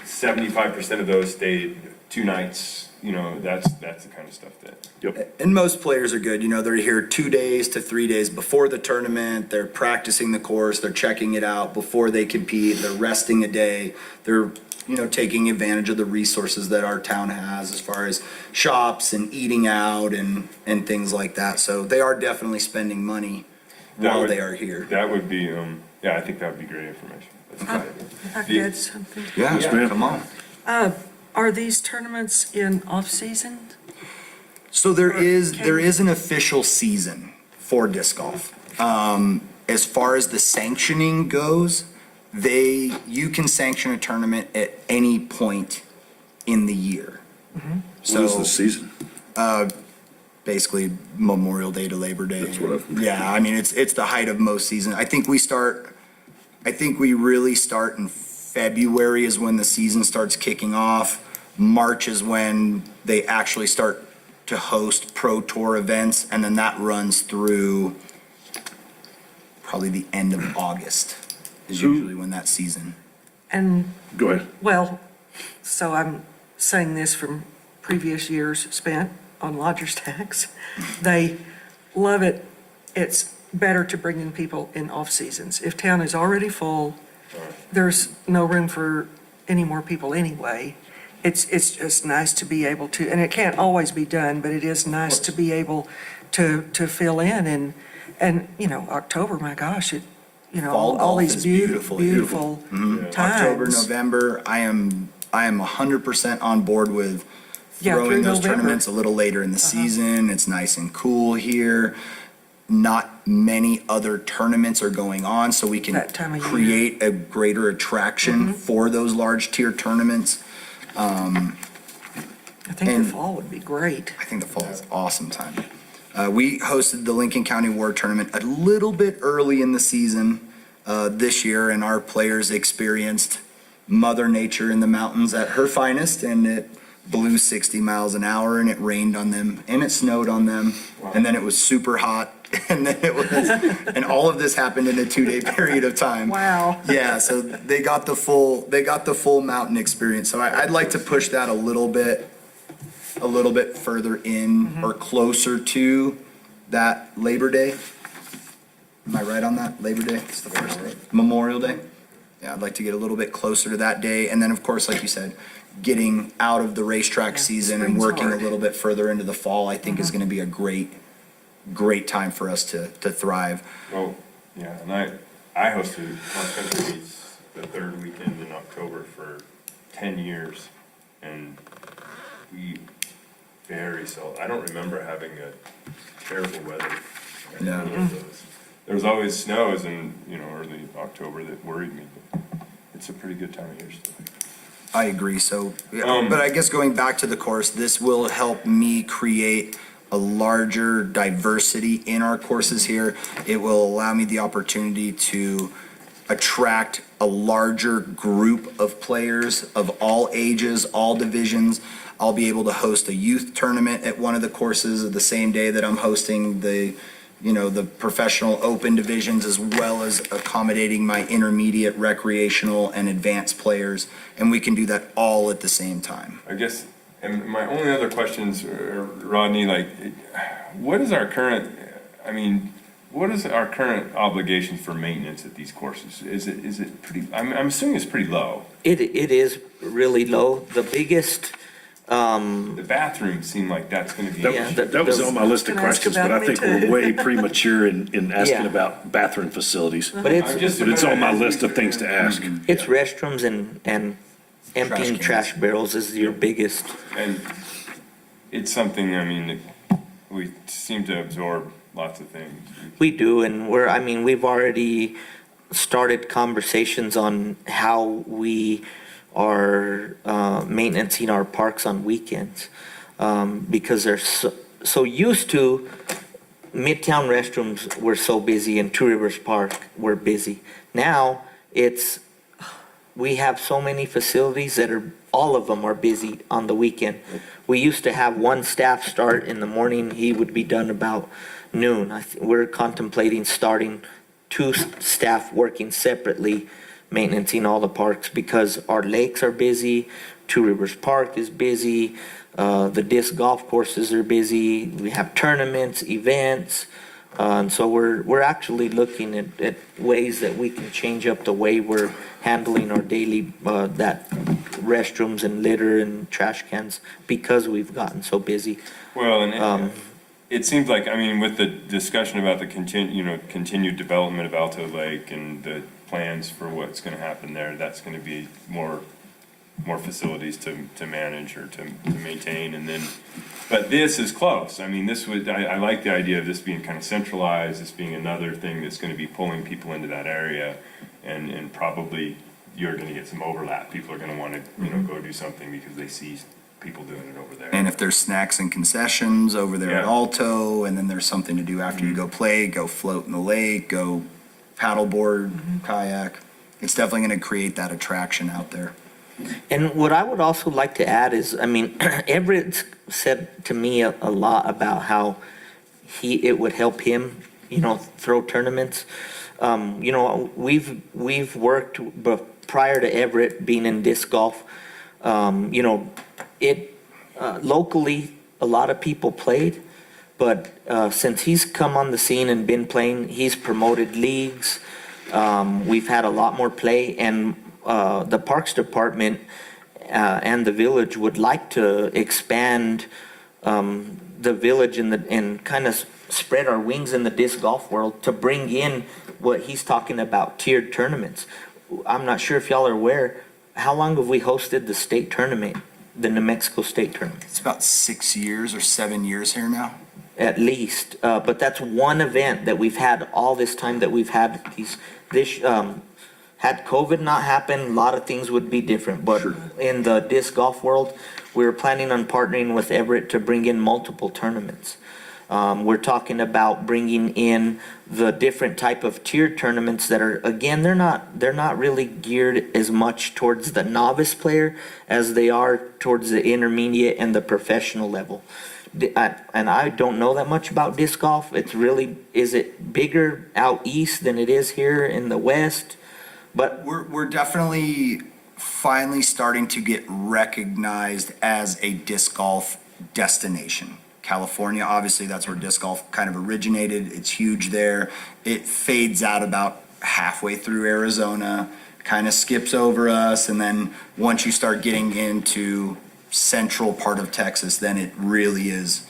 Speaker 1: 75% of those stayed 2 nights, you know, that's the kind of stuff that.
Speaker 4: Yep.
Speaker 6: And most players are good. You know, they're here 2 days to 3 days before the tournament. They're practicing the course. They're checking it out before they compete. They're resting a day. They're, you know, taking advantage of the resources that our town has as far as shops and eating out and things like that. So they are definitely spending money
Speaker 1: That
Speaker 6: while
Speaker 1: would-
Speaker 6: they are here.
Speaker 1: That would be, yeah, I think that would be great information. That's a good idea.
Speaker 5: If I could add something.
Speaker 6: Yeah,
Speaker 1: Yeah.
Speaker 6: come on.
Speaker 5: Are these tournaments in off-season?
Speaker 6: So there
Speaker 5: Or
Speaker 6: is an official season for disc golf. As far as the sanctioning goes, you can sanction a tournament at any point in the year.
Speaker 4: What is
Speaker 6: So
Speaker 4: the season?
Speaker 6: basically Memorial Day to Labor Day.
Speaker 4: That's what I've-
Speaker 6: Yeah, I mean, it's the height of most season. I think we really start in February is when the season starts kicking off. March is when they actually start to host pro tour events, and then that runs through probably the end of August is usually when that season.
Speaker 5: And,
Speaker 4: Go ahead.
Speaker 5: well, so I'm saying this from previous years spent on lodger's tax. They love it. It's better to bring in people in off-seasons. If town is already full, there's no room for any more people anyway. It's just nice to be able to, and it can't always be done, but it is nice to be able to fill in and, you know, October, my gosh, you know,
Speaker 6: Fall
Speaker 5: all
Speaker 6: golf
Speaker 5: these
Speaker 6: is beautiful.
Speaker 5: beautiful
Speaker 6: October,
Speaker 5: times.
Speaker 6: November, I am 100% on board with
Speaker 5: Yeah, through
Speaker 6: throwing those
Speaker 5: November.
Speaker 6: tournaments a little later in the season. It's nice and cool here. Not many other tournaments are going on, so we can
Speaker 5: That time of year.
Speaker 6: create a greater attraction for those large tier tournaments.
Speaker 5: I think
Speaker 6: and-
Speaker 5: the fall would be great.
Speaker 6: I think the fall is awesome time. We hosted the Lincoln County WAR tournament a little bit early in the season this year, and our players experienced Mother Nature in the mountains at her finest, and it blew 60 miles an hour and it rained on them and it snowed on them. And then it was super hot. And then it was, and all of this happened in a 2-day period of time.
Speaker 5: Wow.
Speaker 6: Yeah, so they got the full mountain experience. So I'd like to push that a little bit further in or closer to that Labor Day. Am I right on that? Labor Day? It's the first day. Memorial Day? Yeah, I'd like to get a little bit closer to that day. And then, of course, like you said, getting out of the racetrack season and
Speaker 5: spring's
Speaker 6: working a
Speaker 5: hard.
Speaker 6: little bit further into the fall, I think is going to be a great time for us to thrive.
Speaker 1: Well, yeah, and I hosted cross-country meets the third weekend in October for 10 years, and we I don't remember having a terrible weather.
Speaker 6: Yeah.
Speaker 1: There was always snows in, early October that worried me, but it's a pretty good time of year still.
Speaker 6: I agree. So, yeah, but I guess going back to the course, this will help me create a larger diversity in our courses here. It will allow me the opportunity to attract a larger group of players of all ages, all divisions. I'll be able to host a youth tournament at one of the courses the same day that I'm hosting the professional open divisions, as well as accommodating my intermediate, recreational, and advanced players. And we can do that all at the same time.
Speaker 1: I guess, and my only other questions, Rodney, what is our current obligations for maintenance at these courses? Is it pretty, I'm assuming it's pretty low.
Speaker 3: It is really low. The biggest,
Speaker 1: The bathrooms seem like that's gonna be.
Speaker 3: Yeah,
Speaker 4: That was on my list of
Speaker 5: Can I ask
Speaker 4: questions, but
Speaker 5: about
Speaker 4: I think
Speaker 5: me
Speaker 4: we're
Speaker 5: too?
Speaker 4: way premature in asking
Speaker 3: Yeah.
Speaker 4: about bathroom facilities.
Speaker 3: but it's,
Speaker 1: I'm just-
Speaker 4: But it's on my list of things to ask.
Speaker 3: it's restrooms and emptying
Speaker 6: cans.
Speaker 3: trash barrels is your biggest.
Speaker 1: And it's something, we seem to absorb lots of things.
Speaker 3: We do, and we've already started conversations on how we are maintaining our parks on weekends. Because they're so used to, Midtown restrooms were so busy and Two Rivers Park were busy. Now, we have so many facilities that all of them are busy on the weekend. We used to have one staff start in the morning, he would be done about noon. We're contemplating starting two staff working separately, maintaining all the parks, because our lakes are busy, Two Rivers Park is busy, the disc golf courses are busy, we have tournaments, events. And so we're actually looking at ways that we can change up the way we're handling our daily, that restrooms and litter and trash cans, because we've gotten so busy.
Speaker 1: Well, and it seems like, with the discussion about the continued development of Alto Lake and the plans for what's gonna happen there, that's gonna be more facilities to manage or to maintain, and then, but this is close. I like the idea of this being kind of centralized, this being another thing that's gonna be pulling people into that area, and probably you're gonna get some overlap. People are gonna wanna, go do something because they see people doing it over there.
Speaker 6: And if there's snacks and concessions over there at
Speaker 1: Yeah.
Speaker 6: Alto, and then there's something to do after you go play, go float in the lake, go paddleboard, kayak, it's definitely going to create that attraction out there.
Speaker 3: And what I would also like to add is, Everett's said to me a lot about how it would help him, throw tournaments. We've worked, but prior to Everett being in disc golf, locally, a lot of people played, but since he's come on the scene and been playing, he's promoted leagues. We've had a lot more play, and the Parks Department and the village would like to expand the village and kind of spread our wings in the disc golf world to bring in what he's talking about, tiered tournaments. I'm not sure if y'all are aware, how long have we hosted the state tournament, the New Mexico State Tournament?
Speaker 6: It's about 6 years or 7 years here now.
Speaker 3: At least, but that's one event that we've had all this time that we've had had COVID not happen, a lot of things would be different, but in the disc golf world, we were planning on partnering with Everett to bring in multiple tournaments. We're talking about bringing in the different type of tiered tournaments that are, again, they're not really geared as much towards the novice player as they are towards the intermediate and the professional level. And I don't know that much about disc golf. Is it bigger out east than it is here in the west? But
Speaker 6: We're definitely finally starting to get recognized as a disc golf destination. California, obviously, that's where disc golf kind of originated. It's huge there. It fades out about halfway through Arizona, kind of skips over us, and then once you start getting into central part of Texas, then it really is,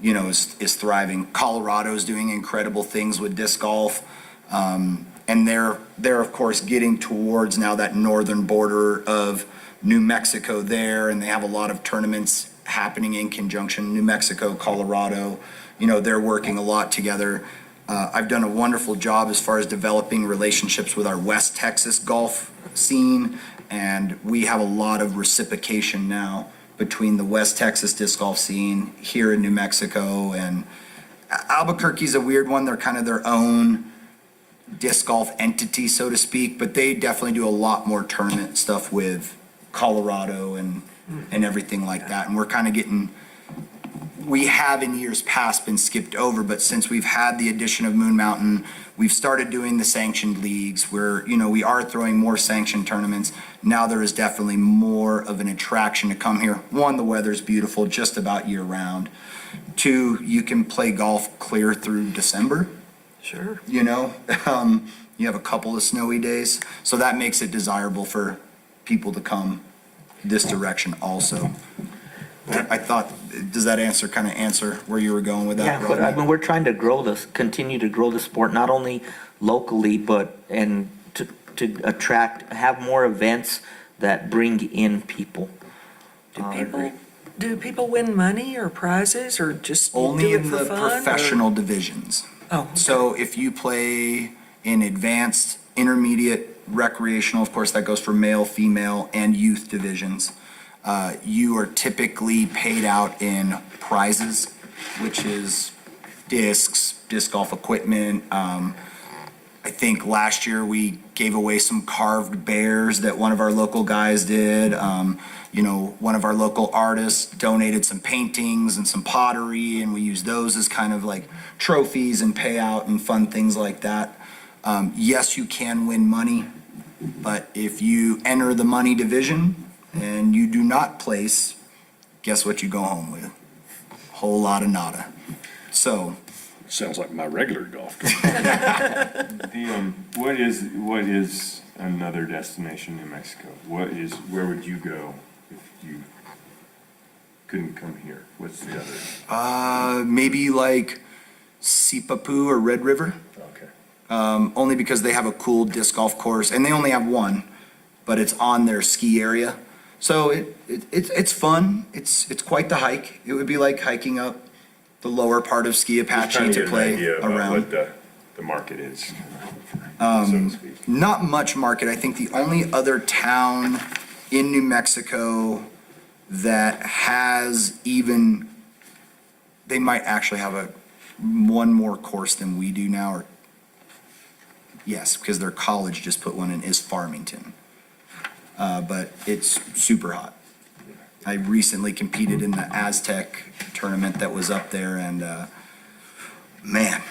Speaker 6: is thriving. Colorado's doing incredible things with disc golf. And they're of course getting towards now that northern border of New Mexico there, and they have a lot of tournaments happening in conjunction, New Mexico, Colorado, they're working a lot together. I've done a wonderful job as far as developing relationships with our West Texas golf scene, and we have a lot of reciprocation now between the West Texas disc golf scene here in New Mexico, and Albuquerque's a weird one. They're kind of their own disc golf entity, so to speak, but they definitely do a lot more tournament stuff with Colorado and everything like that. And we're kind of we have in years past been skipped over, but since we've had the addition of Moon Mountain, we've started doing the sanctioned leagues where, we are throwing more sanctioned tournaments. Now there is definitely more of an attraction to come here. One, the weather's beautiful just about year round. Two, you can play golf clear through December.
Speaker 5: Sure.
Speaker 6: You have a couple of snowy days, so that makes it desirable for people to come this direction also. I thought, does that answer where you were going with that?
Speaker 3: yeah, but I mean, we're trying to continue to grow the sport, not only locally, and to have more events that bring in people.
Speaker 5: Do people win money or prizes or just
Speaker 6: Only
Speaker 5: do it
Speaker 6: in
Speaker 5: for
Speaker 6: the
Speaker 5: fun? or-
Speaker 6: professional divisions.
Speaker 5: Oh, okay.
Speaker 6: So if you play in advanced, intermediate, recreational, of course, that goes for male, female, and youth divisions, you are typically paid out in prizes, which is discs, disc golf equipment. I think last year we gave away some carved bears that one of our local guys did. One of our local artists donated some paintings and some pottery, and we used those as kind of like trophies and payout and fun things like that. Yes, you can win money, but if you enter the money division and you do not place, guess what you go home with? Whole lot of nada. So,
Speaker 4: Sounds like my regular golf.
Speaker 1: What is another destination in Mexico? Where would you go if you couldn't come here? What's the other?
Speaker 6: maybe like Sipapu or Red River.
Speaker 1: Okay.
Speaker 6: Only because they have a cool disc golf course, and they only have one, but it's on their ski area. So it's fun. It's quite the hike. It would be like hiking up the lower part of Ski
Speaker 1: Just trying
Speaker 6: Apache to
Speaker 1: get an
Speaker 6: play
Speaker 1: idea about
Speaker 6: around.
Speaker 1: what the market is, so to speak.
Speaker 6: Not much market. I think the only other town in New Mexico that has even, they might actually have one more course than we do now, or yes, because their college just put one in, is Farmington. But it's super hot. I recently competed in the Aztec tournament that was up there, and man,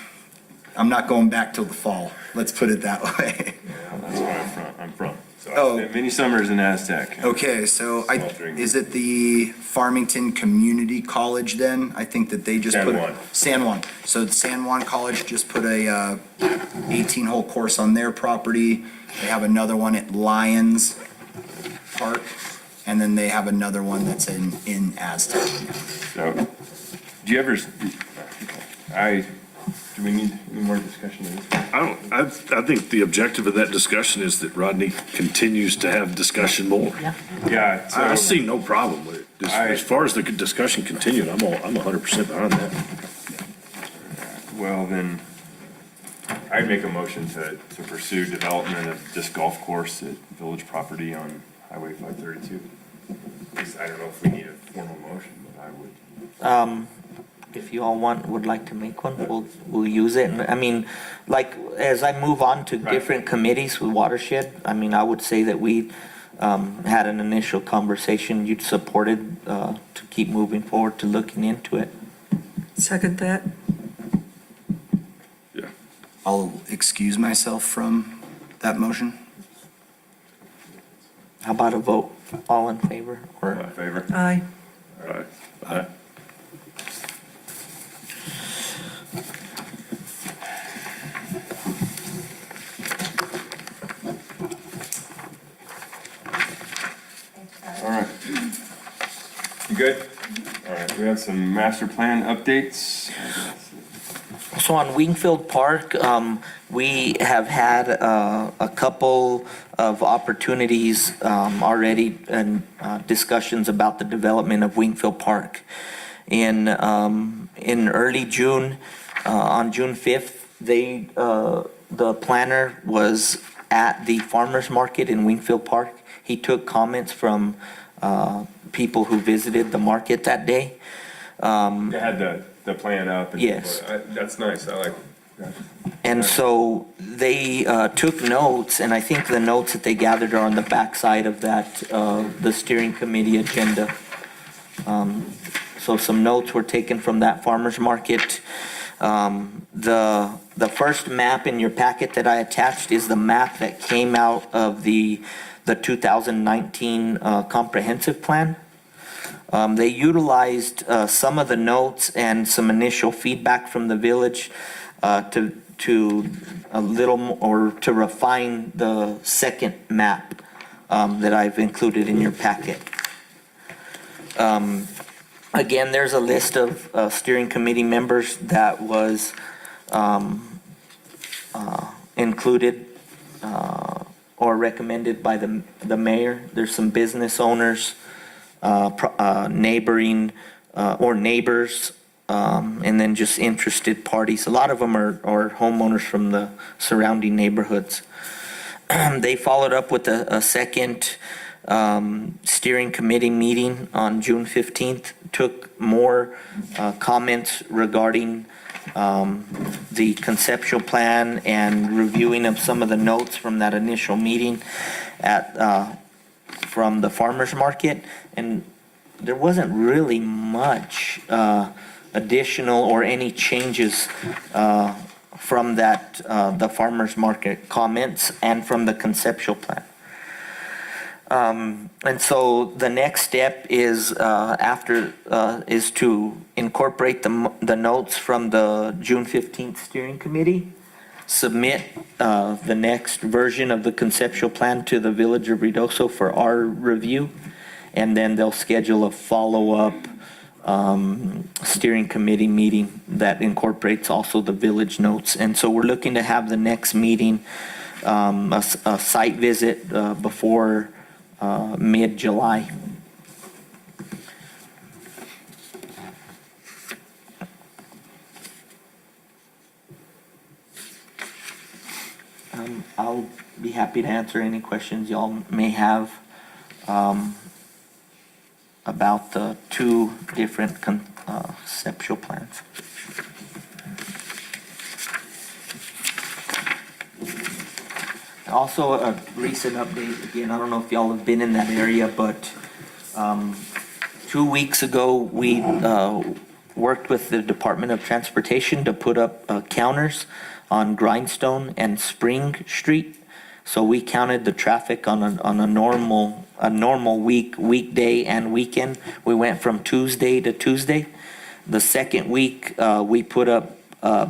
Speaker 6: I'm not going back till the fall. Let's put it that way.
Speaker 1: Yeah, that's where I'm from. So
Speaker 6: Oh.
Speaker 1: I spent many summers in Aztec.
Speaker 6: Okay, so
Speaker 1: Sweltering.
Speaker 6: is it the Farmington Community College then? I think that they just
Speaker 1: San
Speaker 6: put.
Speaker 1: Juan.
Speaker 6: San Juan. So San Juan College just put a 18-hole course on their property. They have another one at Lions Park, and then they have another one that's in Aztec.
Speaker 1: So, do you ever, do we need any more discussion of this?
Speaker 4: I think the objective of that discussion is that Rodney continues to have discussion more.
Speaker 3: Yeah.
Speaker 1: Yeah,
Speaker 4: I
Speaker 1: so,
Speaker 4: see no problem with it. As far as the discussion continued, I'm 100% behind that.
Speaker 1: well then, I'd make a motion to pursue development of disc golf course at village property on Highway 532. I don't know if we need a formal motion, but I would.
Speaker 3: if you all would like to make one, we'll use it. And I mean, like, as I move on to
Speaker 1: Right.
Speaker 3: different committees with Watershed, I mean, I would say that we had an initial conversation, you'd supported to keep moving forward to looking into it.
Speaker 5: Second that?
Speaker 4: Yeah.
Speaker 6: I'll excuse myself from that motion.
Speaker 3: How about a vote? All in favor?
Speaker 1: All
Speaker 3: Or
Speaker 1: in favor?
Speaker 5: Aye.
Speaker 4: Aye.
Speaker 1: All right. You good? All right, we have some master plan updates.
Speaker 3: so on Wingfield Park, we have had a couple of opportunities already and discussions about the development of Wingfield Park. In early June, on June 5th, the planner was at the farmer's market in Wingfield Park. He took comments from people who visited the market that day.
Speaker 1: They had the plan up. And
Speaker 3: Yes.
Speaker 1: That's nice, I like that.
Speaker 3: And so they took notes, and I think the notes that they gathered are on the backside of that, the steering committee agenda. So some notes were taken from that farmer's market. The first map in your packet that I attached is the map that came out of the 2019 comprehensive plan. They utilized some of the notes and some initial feedback from the village to a little more, or to refine the second map that I've included in your packet. Again, there's a list of steering committee members that was included or recommended by the mayor. There's some business owners, neighboring or neighbors, and then just interested parties. A lot of them are homeowners from the surrounding neighborhoods. They followed up with a second steering committee meeting on June 15th, took more comments regarding the conceptual plan and reviewing of some of the notes from that initial meeting from the farmer's market. And there wasn't really much additional or any changes from that, the farmer's market comments and from the conceptual plan. And so the next step is is to incorporate the notes from the June 15th steering committee, submit the next version of the conceptual plan to the Village of Ruidoso for our review, and then they'll schedule a follow-up steering committee meeting that incorporates also the village notes. And so we're looking to have the next meeting, a site visit before mid-July. I'll be happy to answer any questions y'all may have about the two different conceptual plans. Also, a recent update, again, I don't know if y'all have been in that area, but 2 weeks ago, we worked with the Department of Transportation to put up counters on Grindstone and Spring Street. So we counted the traffic on a normal weekday and weekend. We went from Tuesday to Tuesday. The second week, we put up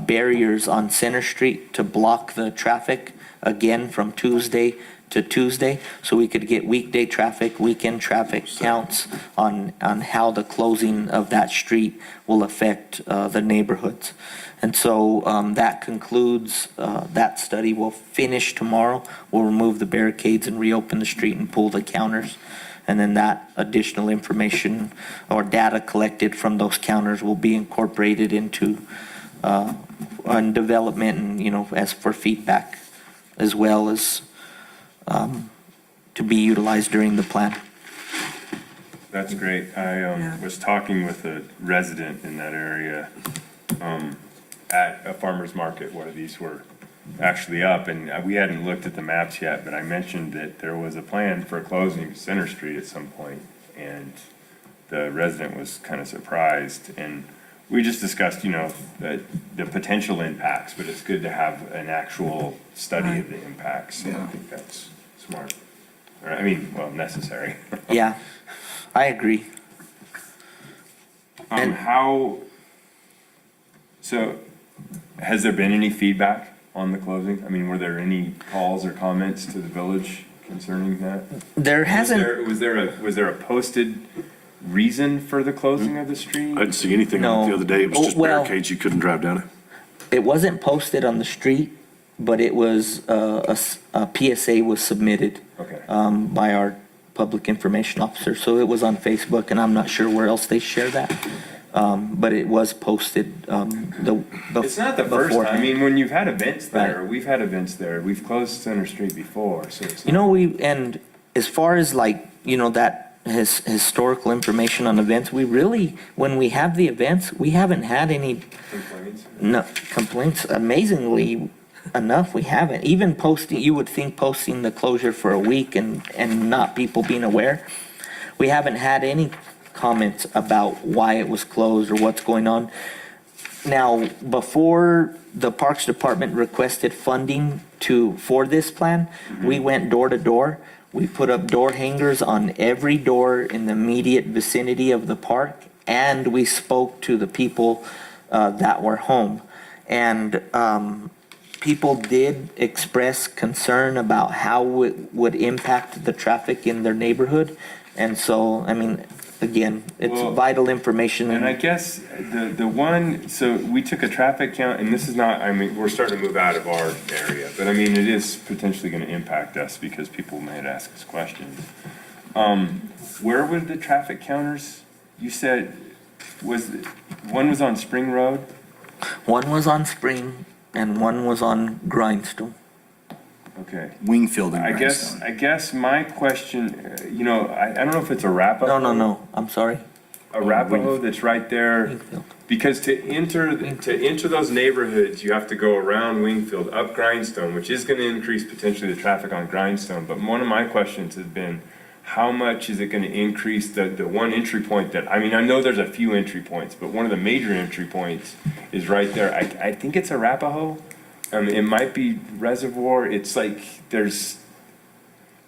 Speaker 3: barriers on Center Street to block the traffic again from Tuesday to Tuesday, so we could get weekday traffic, weekend traffic counts on how the closing of that street will affect the neighborhoods. And so that concludes that study. We'll finish tomorrow. We'll remove the barricades and reopen the street and pull the counters. And then that additional information or data collected from those counters will be incorporated into on development and, as for feedback, as well as to be utilized during the plan.
Speaker 1: That's great. I
Speaker 5: Yeah.
Speaker 1: was talking with a resident in that area at a farmer's market where these were actually up, and we hadn't looked at the maps yet, but I mentioned that there was a plan for closing Center Street at some point, and the resident was kind of surprised, and we just discussed, the potential impacts, but it's good to have an actual study of the impacts, so I
Speaker 6: Yeah.
Speaker 1: think that's smart. Or, I mean, well, necessary.
Speaker 3: Yeah, I agree. And-
Speaker 1: So, has there been any feedback on the closing? I mean, were there any calls or comments to the village concerning that?
Speaker 3: There hasn't,
Speaker 1: Was there a posted reason for the closing of the street?
Speaker 4: I didn't see anything on it
Speaker 3: No.
Speaker 4: the other day. It was
Speaker 3: Oh,
Speaker 4: just
Speaker 3: well-
Speaker 4: barricades. You couldn't drive down it.
Speaker 3: it wasn't posted on the street, but it was, a PSA was submitted
Speaker 1: Okay.
Speaker 3: by our public information officer. So it was on Facebook, and I'm not sure where else they share that. But it was posted,
Speaker 1: It's not the first time. I
Speaker 3: beforehand.
Speaker 1: mean, when you've had events there,
Speaker 3: Right.
Speaker 1: we've had events there. We've closed Center Street before, so it's
Speaker 3: You
Speaker 1: not.
Speaker 3: know, and as far as like, that historical information on events, we really, when we have the events, we haven't had any
Speaker 1: Complaints.
Speaker 3: no complaints. Amazingly enough, we haven't. Even posting, you would think posting the closure for a week and not people being aware. We haven't had any comments about why it was closed or what's going on. Now, before the Parks Department requested funding for this plan, we went door to door. We put up door hangers on every door in the immediate vicinity of the park, and we spoke to the people that were home. And people did express concern about how it would impact the traffic in their neighborhood. And so, I mean, again, it's
Speaker 1: Well,
Speaker 3: vital information.
Speaker 1: And I guess the one, so we took a traffic count, and this is not, I mean, we're starting to move out of our area, but I mean, it is potentially gonna impact us because people might ask us questions. Where were the traffic counters? You said, one was on Spring Road?
Speaker 3: One was on Spring and one was on Grindstone.
Speaker 1: Okay.
Speaker 6: Wingfield and
Speaker 1: I
Speaker 6: Grindstone.
Speaker 1: guess my question, I don't know if it's Arapahoe.
Speaker 3: No, I'm sorry.
Speaker 1: Arapahoe that's right there.
Speaker 3: Wingfield.
Speaker 1: Because to enter those neighborhoods, you have to go around Wingfield, up Grindstone, which is gonna increase potentially the traffic on Grindstone. But one of my questions has been, how much is it gonna increase the one entry point that, I mean, I know there's a few entry points, but one of the major entry points is right there. I think it's Arapahoe. It might be Reservoir. It's like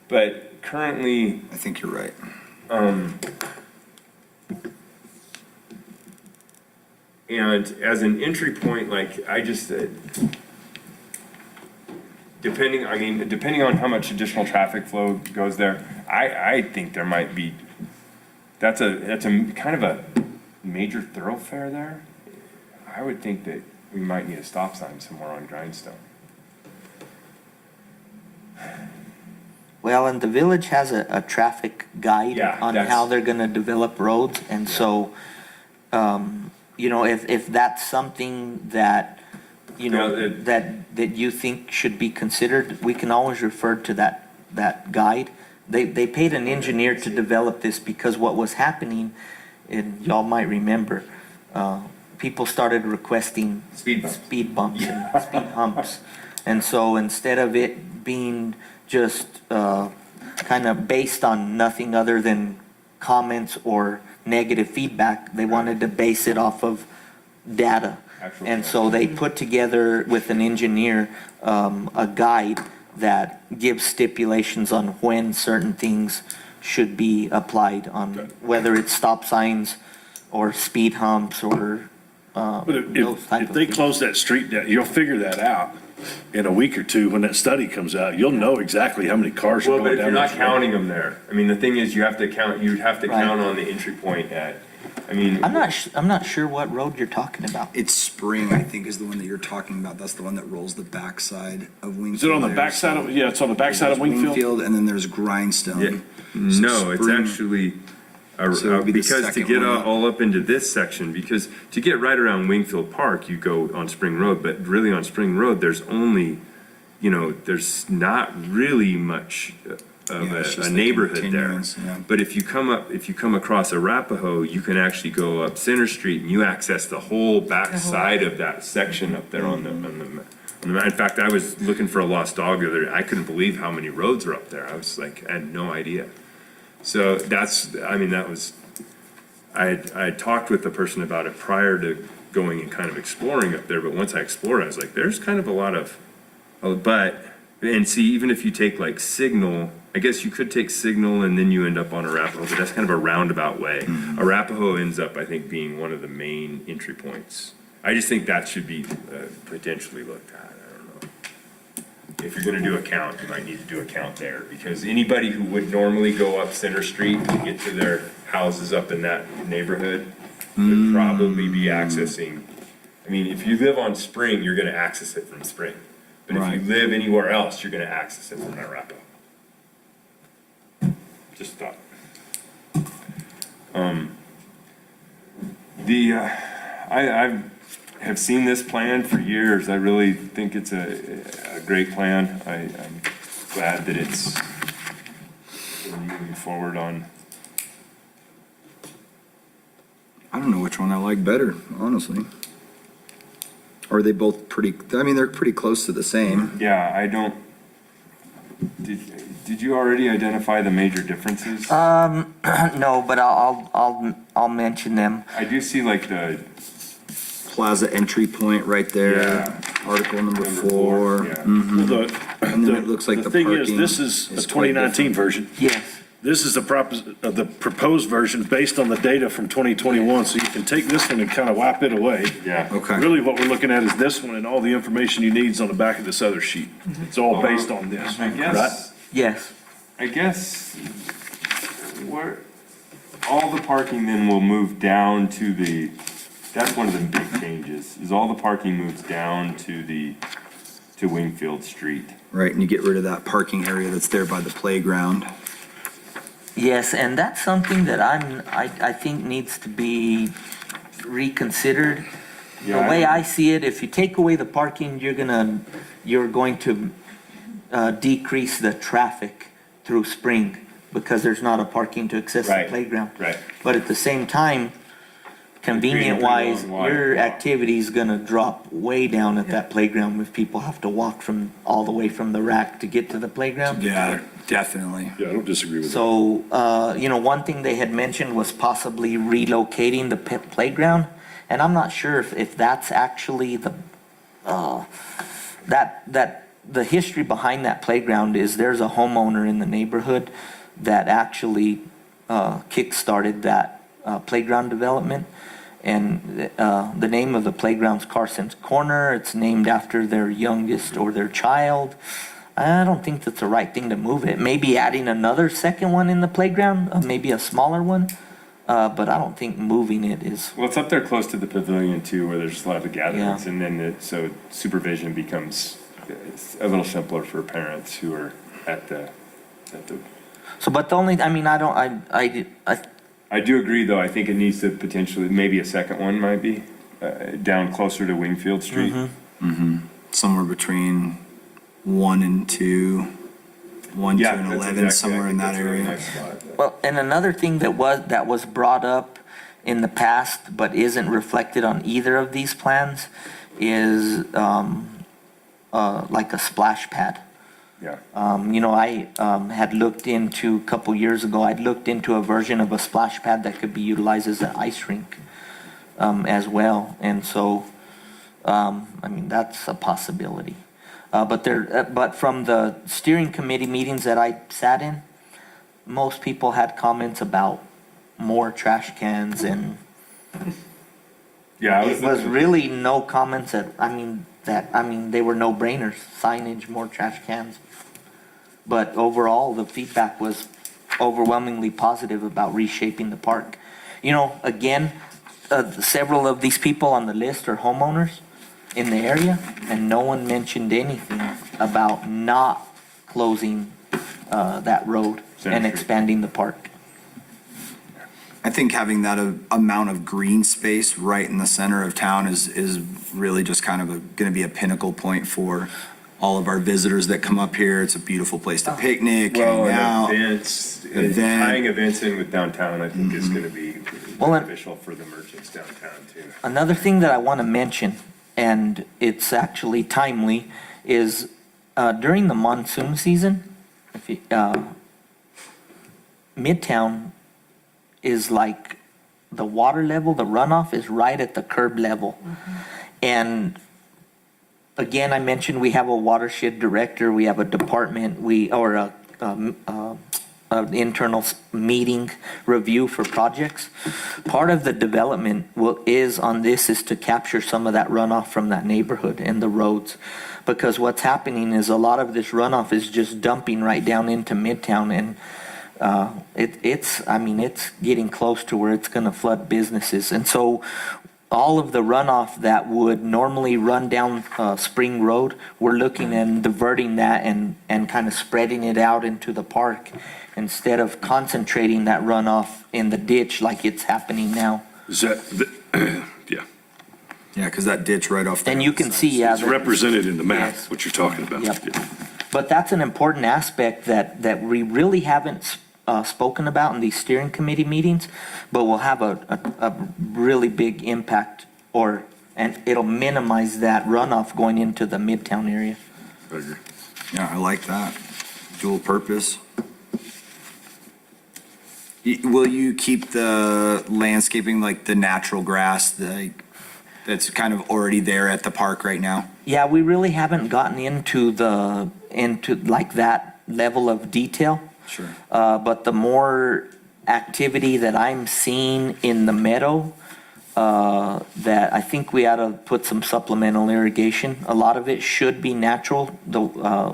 Speaker 1: but currently,
Speaker 6: I think you're right.
Speaker 1: and as an entry point, like I just depending on how much additional traffic flow goes there, I think there might be, that's a kind of a major thoroughfare there. I would think that we might need a stop sign somewhere on Grindstone.
Speaker 3: Well, and the village has a traffic guide
Speaker 1: Yeah,
Speaker 3: on
Speaker 1: that's-
Speaker 3: how they're gonna develop roads. And so, if that's something that,
Speaker 1: Yeah,
Speaker 3: that you think should be considered, we can always refer to that guide. They paid an engineer to develop this because what was happening, and y'all might remember, people started requesting
Speaker 1: Speed bumps.
Speaker 3: speed bumps and speed humps. And so instead of it being just kind of based on nothing other than comments or negative feedback, they wanted to base it off of data.
Speaker 1: Actual
Speaker 3: And
Speaker 1: data.
Speaker 3: so they put together with an engineer a guide that gives stipulations on when certain things should be applied on, whether it's stop signs or speed humps or
Speaker 4: But
Speaker 3: those type
Speaker 4: if
Speaker 3: of
Speaker 4: they
Speaker 3: things.
Speaker 4: close that street down, you'll figure that out in a week or two when that study comes out. You'll know exactly how many cars are
Speaker 1: Well, but
Speaker 4: going
Speaker 1: if
Speaker 4: down.
Speaker 1: you're not
Speaker 4: this road.
Speaker 1: counting them there, I mean, the thing is, you'd have to
Speaker 3: Right.
Speaker 1: count on the entry point
Speaker 3: I'm not sure what road you're talking about.
Speaker 6: It's Spring, I think, is the one that you're talking about. That's the one that rolls the backside of Wingfield.
Speaker 4: Is it on the
Speaker 6: there,
Speaker 4: backside
Speaker 6: so
Speaker 4: of, yeah, it's on the backside of
Speaker 6: there's
Speaker 4: Wingfield?
Speaker 6: And then there's Grindstone.
Speaker 1: Yeah. No, it's
Speaker 6: Spring-
Speaker 1: actually,
Speaker 6: So it would be the
Speaker 1: because to
Speaker 6: second
Speaker 1: get
Speaker 6: one up.
Speaker 1: all up into this section, because to get right around Wingfield Park, you go on Spring Road, but really on Spring Road, there's only, there's not really much of
Speaker 6: Yeah, it's just
Speaker 1: a
Speaker 6: the
Speaker 1: neighborhood there.
Speaker 6: continuance, yeah.
Speaker 1: But if you come across Arapahoe, you can actually go up Center Street and you access the whole back side of that section up there on the, in fact, I was looking for a lost dog the other day. I couldn't believe how many roads are up there. I was like, I had no idea. So I had talked with the person about it prior to going and kind of exploring up there, but once I explored, I was like, there's kind of a lot of, and see, even if you take like Signal, I guess you could take Signal and then you end up on Arapahoe, but that's kind of a roundabout way. Arapahoe ends up, I think, being one of the main entry points. I just think that should be potentially looked at. I don't know. If you're gonna do a count, you might need to do a count there, because anybody who would normally go up Center Street to get to their houses up in that neighborhood would probably be accessing, I mean, if you live on Spring, you're gonna access it from Spring. But if you
Speaker 6: Right.
Speaker 1: live anywhere else, you're gonna access it from Arapahoe. Just thought. I have seen this plan for years. I really think it's a great plan. I'm glad that it's moving forward on.
Speaker 6: I don't know which one I like better, honestly. Or are they both pretty, I mean, they're pretty close to the same.
Speaker 1: Yeah, I don't, did you already identify the major differences?
Speaker 3: No, but I'll mention them.
Speaker 1: I do see like the,
Speaker 6: Plaza entry point right there,
Speaker 1: Yeah.
Speaker 6: article number
Speaker 1: Number
Speaker 6: 4.
Speaker 1: yeah.
Speaker 4: Well,
Speaker 6: And then it looks like the
Speaker 4: thing is,
Speaker 6: parking
Speaker 4: this is a
Speaker 6: is quite
Speaker 4: 2019 version.
Speaker 3: Yes.
Speaker 4: This is the proposed version based on the data from 2021, so you can take this one and kind of wipe it away.
Speaker 1: yeah.
Speaker 6: Okay.
Speaker 4: Really, what we're looking at is this one, and all the information you need is on the back of this other sheet. It's all based on this,
Speaker 1: I
Speaker 4: right?
Speaker 1: guess,
Speaker 3: Yes.
Speaker 1: where, all the parking then will move down to the, that's one of the big changes, is all the parking moves down to Wingfield Street.
Speaker 6: Right, and you get rid of that parking area that's there by the playground.
Speaker 3: Yes, and that's something that I think needs to be reconsidered. The
Speaker 1: Yeah,
Speaker 3: way I see it, if you take away the parking, you're going to decrease the traffic through Spring because there's not a parking to access the
Speaker 1: Right,
Speaker 3: playground.
Speaker 1: right.
Speaker 3: But at the same time, convenient wise,
Speaker 1: Long walk.
Speaker 3: your activity's gonna drop way down at that playground if people have to walk from, all the way from the rack to get to the playground.
Speaker 6: Yeah, definitely.
Speaker 4: Yeah, I don't disagree with that.
Speaker 3: So, one thing they had mentioned was possibly relocating the playground, and I'm not sure if that's actually the, the history behind that playground is there's a homeowner in the neighborhood that actually, kick-started that, playground development. And, the name of the playground's Carson's Corner. It's named after their youngest or their child. I don't think that's the right thing to move it. Maybe adding another second one in the playground, maybe a smaller one, but I don't think moving it is.
Speaker 1: Well, it's up there close to the pavilion too, where there's a lot of gatherings,
Speaker 3: Yeah.
Speaker 1: and then so supervision becomes, it's a little simpler for parents who are at the.
Speaker 3: So, but the only, I mean,
Speaker 1: I do agree, though, I think it needs to potentially, maybe a second one might be, down closer to Wingfield Street.
Speaker 6: Somewhere between 1 and 2, 1, 2
Speaker 1: Yeah,
Speaker 6: and
Speaker 1: that's
Speaker 6: 11,
Speaker 1: exactly-
Speaker 6: somewhere
Speaker 1: I
Speaker 6: in
Speaker 1: think
Speaker 6: that
Speaker 1: that's a really
Speaker 6: area.
Speaker 1: nice spot.
Speaker 3: well, and another thing that was brought up in the past, but isn't reflected on either of these plans, is, like a splash pad.
Speaker 1: Yeah.
Speaker 3: I had looked into, a couple years ago, I'd looked into a version of a splash pad that could be utilized as an ice rink as well. And so, that's a possibility. But from the steering committee meetings that I sat in, most people had comments about more trash cans, and
Speaker 1: Yeah,
Speaker 3: it was really no comments they were no brainers, signage, more trash cans. But overall, the feedback was overwhelmingly positive about reshaping the park. Again, several of these people on the list are homeowners in the area, and no one mentioned anything about not closing that road
Speaker 1: Center
Speaker 3: and
Speaker 1: Street.
Speaker 3: expanding the park.
Speaker 6: I think having that amount of green space right in the center of town is really just kind of going to be a pinnacle point for all of our visitors that come up here. It's a beautiful place to picnic,
Speaker 1: Well,
Speaker 6: hang out.
Speaker 1: and events,
Speaker 6: Event.
Speaker 1: tying events in with downtown, I think is gonna be
Speaker 3: Well, and-
Speaker 1: beneficial for the merchants downtown too.
Speaker 3: Another thing that I want to mention, and it's actually timely, is during the monsoon season, if you, Midtown is like, the water level, the runoff is right at the curb level. And again, I mentioned we have a watershed director, we have a department, an internal meeting review for projects. Part of the development is to capture some of that runoff from that neighborhood and the roads. Because what's happening is a lot of this runoff is just dumping right down into Midtown, and it's getting close to where it's gonna flood businesses. And so all of the runoff that would normally run down Spring Road, we're looking and diverting that and kind of spreading it out into the park instead of concentrating that runoff in the ditch like it's happening now.
Speaker 4: Is that, yeah,
Speaker 6: Yeah, because that ditch right off there.
Speaker 3: And you can see, yeah.
Speaker 4: it's represented in the map,
Speaker 3: Yes.
Speaker 4: what you're talking about.
Speaker 3: Yep.
Speaker 4: Yeah.
Speaker 3: But that's an important aspect that we really haven't spoken about in these steering committee meetings, but will have a really big impact, and it'll minimize that runoff going into the Midtown area.
Speaker 4: I agree.
Speaker 6: Yeah, I like that. Dual purpose. Will you keep the landscaping, like the natural grass, that's kind of already there at the park right now?
Speaker 3: Yeah, we really haven't gotten into like that level of detail.
Speaker 6: Sure.
Speaker 3: But the more activity that I'm seeing in the meadow, that I think we ought to put some supplemental irrigation. A lot of it should be natural,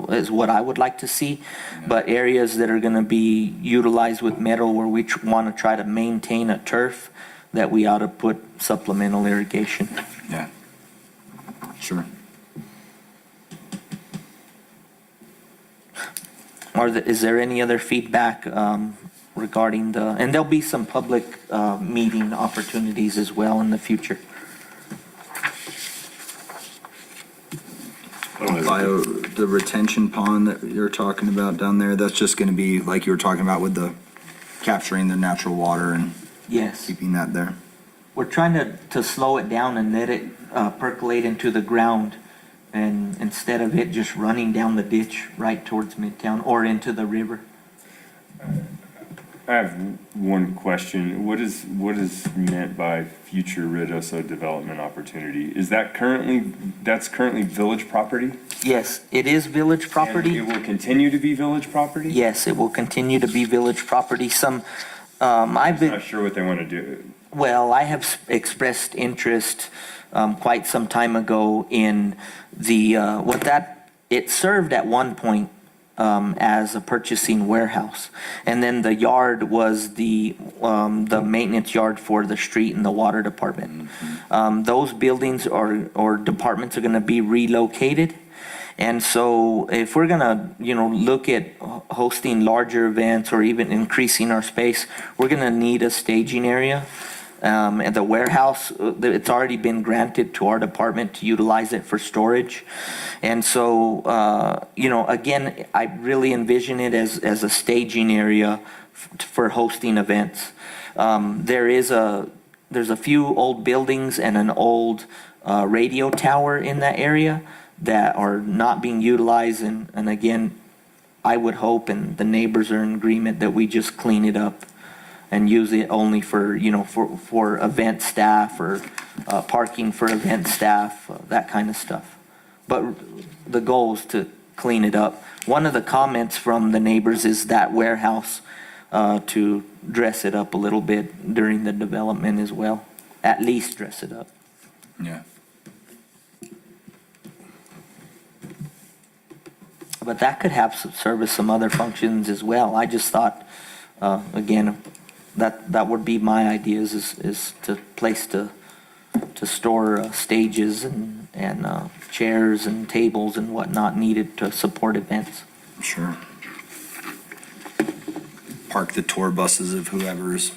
Speaker 3: is what I would like to see. But areas that are gonna be utilized with meadow where we wanna try to maintain a turf, that we ought to put supplemental irrigation.
Speaker 6: Yeah. Sure.
Speaker 3: Is there any other feedback regarding and there'll be some public meeting opportunities as well in the future.
Speaker 6: The retention pond that you're talking about down there, that's just gonna be like you were talking about with the capturing the natural water and
Speaker 3: Yes.
Speaker 6: keeping that there.
Speaker 3: We're trying to slow it down and let it percolate into the ground, and instead of it just running down the ditch right towards Midtown or into the river.
Speaker 1: I have one question. What is meant by future Redosa development opportunity? Is that that's currently village property?
Speaker 3: Yes, it is village property.
Speaker 1: And it will continue to be village property?
Speaker 3: Yes, it will continue to be village property. I've been.
Speaker 1: Not sure what they want to do.
Speaker 3: Well, I have expressed interest quite some time ago in it served at one point as a purchasing warehouse. And then the yard was the maintenance yard for the street and the water department. Those buildings or departments are going to be relocated. And so if we're gonna, look at hosting larger events or even increasing our space, we're gonna need a staging area. And the warehouse, it's already been granted to our department to utilize it for storage. And so, again, I really envision it as a staging area for hosting events. There's a few old buildings and an old radio tower in that area that are not being utilized, and again, I would hope, and the neighbors are in agreement, that we just clean it up and use it only for event staff or parking for event staff, that kind of stuff. But the goal is to clean it up. One of the comments from the neighbors is that warehouse to dress it up a little bit during the development as well, at least dress it up.
Speaker 6: Yeah.
Speaker 3: But that could have service some other functions as well. I just thought, again, that would be my ideas is to place to store stages and chairs and tables and whatnot needed to support events.
Speaker 6: Sure. Park the tour buses of whoever's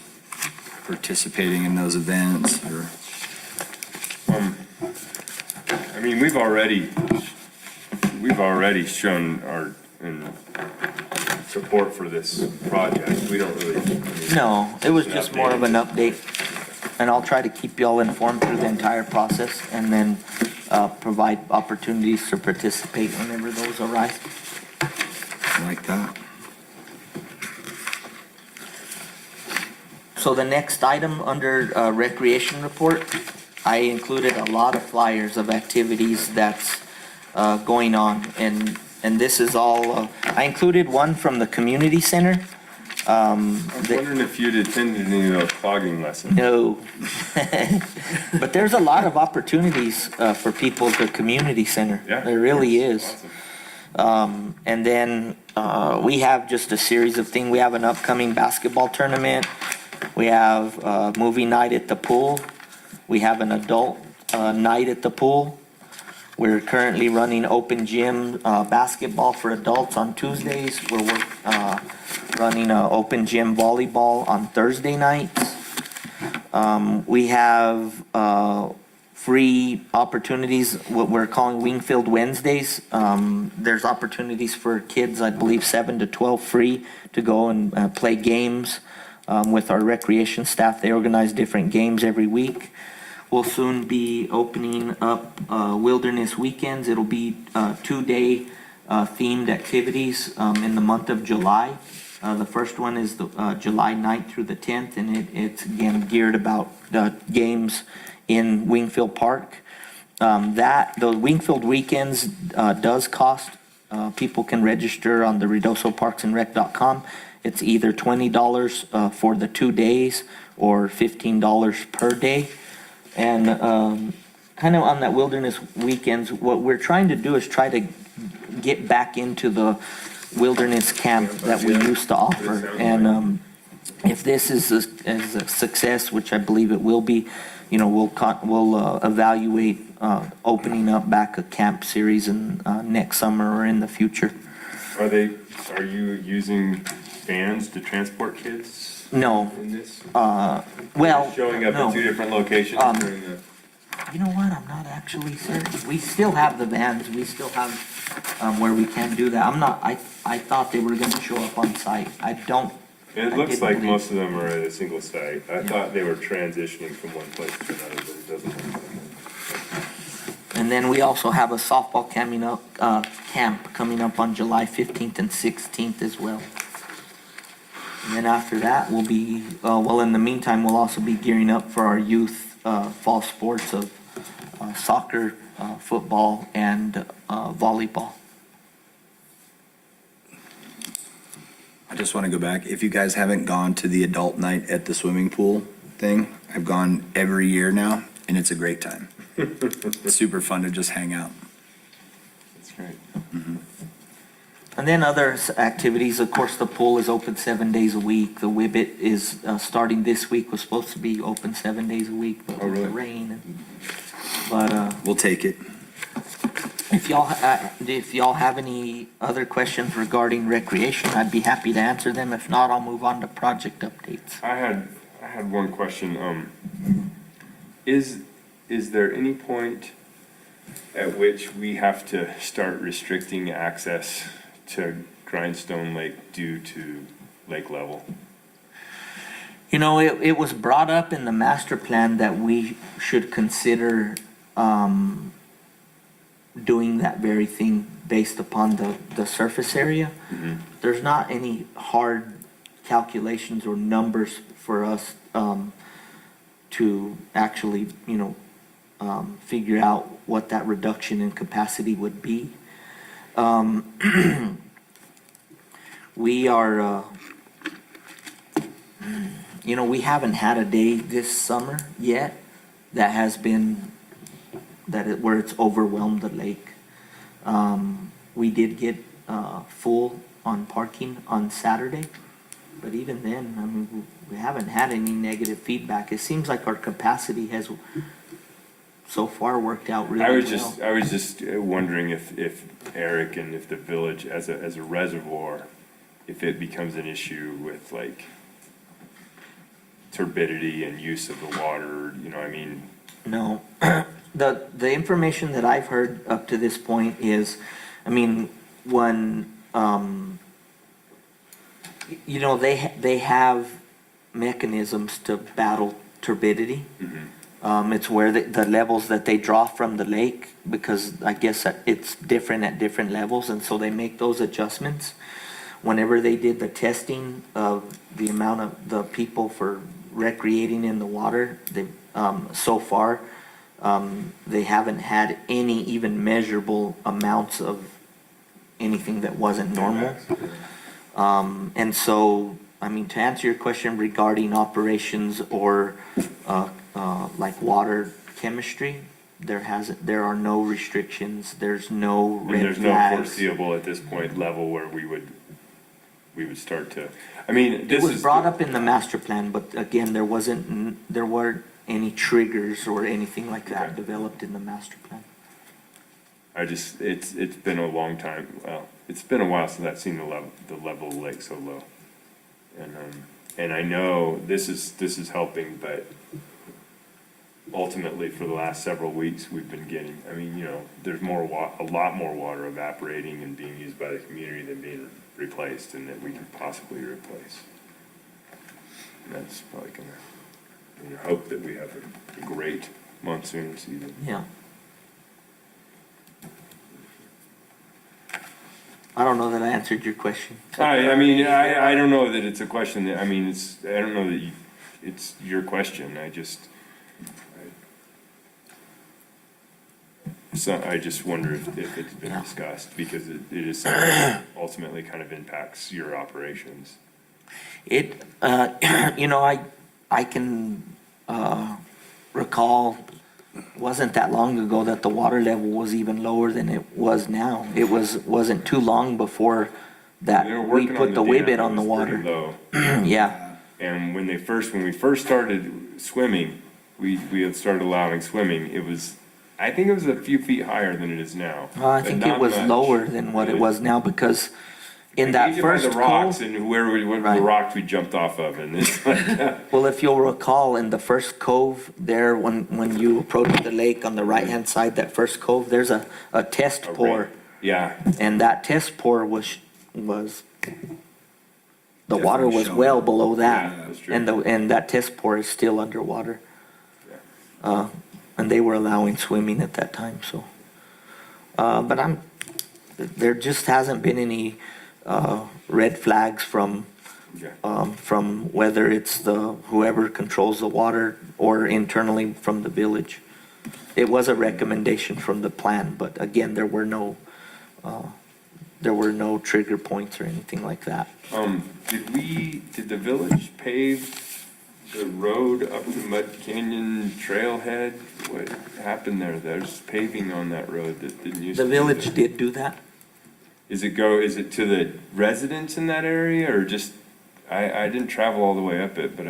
Speaker 6: participating in those events or.
Speaker 1: I mean, we've we've already shown our support for this project. We don't really.
Speaker 3: No, it was
Speaker 1: Just an
Speaker 3: just more of an update, and I'll try to keep y'all informed through the entire process, and then provide opportunities to participate whenever those arise.
Speaker 2: I like that.
Speaker 3: So the next item under recreation report, I included a lot of flyers of activities that's going on, and this is all, I included one from the community center.
Speaker 1: I was wondering if you'd attended any of those clogging lessons.
Speaker 3: No. But there's a lot of opportunities for people at the community center.
Speaker 1: Yeah.
Speaker 3: There really is.
Speaker 1: Awesome.
Speaker 3: And then we have just a series of things. We have an upcoming basketball tournament. We have movie night at the pool. We have an adult night at the pool. We're currently running open gym basketball for adults on Tuesdays. We're running open gym volleyball on Thursday nights. We have free opportunities, what we're calling Wingfield Wednesdays. There's opportunities for kids, I believe 7 to 12, free to go and play games with our recreation staff. They organize different games every week. We'll soon be opening up Wilderness Weekends. It'll be 2-day themed activities in the month of July. The first one is the July 9th through the 10th, and it's again geared about games in Wingfield Park. The Wingfield Weekends does cost. People can register on the RedosoParksandRec.com. It's either $20 for the 2 days or $15 per day. And kind of on that Wilderness Weekends, what we're trying to do is try to get back into the wilderness camp that we used to offer. And if this is a success, which I believe it will be, we'll evaluate opening up back a camp series in next summer or in the future.
Speaker 1: Are you using vans to transport kids
Speaker 3: No,
Speaker 1: in this?
Speaker 3: well,
Speaker 1: Showing up
Speaker 3: no.
Speaker 1: at 2 different locations during the.
Speaker 3: You know what, I'm not actually certain. We still have the vans, we still have where we can do that. I thought they were gonna show up on site. I don't.
Speaker 1: It
Speaker 3: I
Speaker 1: looks
Speaker 3: didn't
Speaker 1: like
Speaker 3: believe-
Speaker 1: most of them are at a single site. I thought they were transitioning from one place to another, but it doesn't look like that.
Speaker 3: And then we also have a softball camp coming up on July 15th and 16th as well. And then after that, we'll be, in the meantime, we'll also be gearing up for our youth fall sports of soccer, football, and volleyball.
Speaker 2: I just want to go back. If you guys haven't gone to the adult night at the swimming pool thing, I've gone every year now, and it's a great time. It's super fun to just hang out.
Speaker 1: That's great.
Speaker 3: And then other activities, of course, the pool is open 7 days a week. The Whibbit is starting this week, was supposed to be open 7 days a week, but
Speaker 1: Oh,
Speaker 3: with the
Speaker 1: really?
Speaker 3: rain. But
Speaker 2: We'll take it.
Speaker 3: if y'all have any other questions regarding recreation, I'd be happy to answer them. If not, I'll move on to project updates.
Speaker 1: I had one question. Is there any point at which we have to start restricting access to Grindstone Lake due to lake level?
Speaker 3: It was brought up in the master plan that we should consider doing that very thing based upon the surface area. There's not any hard calculations or numbers for us to actually, figure out what that reduction in capacity would be. We are, we haven't had a day this summer yet that has been, where it's overwhelmed the lake. We did get full on parking on Saturday, but even then, we haven't had any negative feedback. It seems like our capacity has so far worked out really well.
Speaker 1: I was just wondering if Eric and if the village as a reservoir, if it becomes an issue with like turbidity and use of the water, No. The information that I've heard up to this point is,
Speaker 3: I mean, when, you know, they have mechanisms to battle turbidity. It's where the levels that they draw from the lake, because I guess that it's different at different levels, and so they make those adjustments. Whenever they did the testing of the amount of the people for recreating in the water, so far, they haven't had any even measurable amounts of anything that wasn't normal. And so, I mean, to answer your question regarding operations or, like water chemistry, there are no restrictions, there's no
Speaker 1: And
Speaker 3: red
Speaker 1: there's no
Speaker 3: flags.
Speaker 1: foreseeable at this point level where we would start to, I mean,
Speaker 3: It
Speaker 1: this
Speaker 3: was
Speaker 1: is.
Speaker 3: brought up in the master plan, but again, there weren't any triggers or anything like that
Speaker 1: Okay.
Speaker 3: developed in the master plan.
Speaker 1: It's been a long time, well, it's been a while since I've seen the level of the lake so low. And I know this is helping, but ultimately for the last several weeks, we've been getting, I mean, you know, there's a lot more water evaporating and being used by the community than being replaced and that we can possibly replace. And that's probably gonna hope that we have a great monsoon season.
Speaker 3: Yeah. I don't know that I answered your question.
Speaker 1: I mean, I don't know that it's a question that, I mean, I don't know that it's your question, I just wonder if it's been
Speaker 3: Yeah.
Speaker 1: discussed, because it is something that ultimately kind of impacts your operations.
Speaker 3: It, you know, I can, recall, wasn't that long ago that the water level was even lower than it was now. It wasn't too long before that
Speaker 1: They were
Speaker 3: we
Speaker 1: working
Speaker 3: put the
Speaker 1: dam
Speaker 3: whibbit
Speaker 1: that
Speaker 3: on the
Speaker 1: was pretty
Speaker 3: water.
Speaker 1: low.
Speaker 3: Yeah,
Speaker 1: And when we first started swimming, we had started allowing swimming, I think it was a few feet higher than it is now.
Speaker 3: I
Speaker 1: but
Speaker 3: think it
Speaker 1: not
Speaker 3: was
Speaker 1: much.
Speaker 3: lower than what it was now, because in
Speaker 1: We
Speaker 3: that
Speaker 1: did by
Speaker 3: first
Speaker 1: the rocks
Speaker 3: cove,
Speaker 1: and where we, what the
Speaker 3: Right.
Speaker 1: rocks we jumped off of, and it's like,
Speaker 3: well, if you'll recall, in the first cove there, when you approach the lake on the right-hand side, that first cove, there's a test
Speaker 1: a
Speaker 3: pour.
Speaker 1: red- yeah,
Speaker 3: And that test pour was, the water
Speaker 6: Definitely
Speaker 3: was
Speaker 6: showing.
Speaker 3: well below that.
Speaker 1: Yeah, that's true.
Speaker 3: And that test pour is still underwater. And they were allowing swimming at that time, so. But there just hasn't been any, red flags from,
Speaker 1: yeah.
Speaker 3: from whether it's whoever controls the water or internally from the village. It was a recommendation from the plan, but again, there were no trigger points or anything like that.
Speaker 1: Did the village pave the road up to Mud Canyon Trailhead? What happened there? There's paving on that road that didn't used to
Speaker 3: The
Speaker 1: be
Speaker 3: village
Speaker 1: there.
Speaker 3: did do that.
Speaker 1: Is it to the residents in that area, or just, I didn't travel all the way up it, but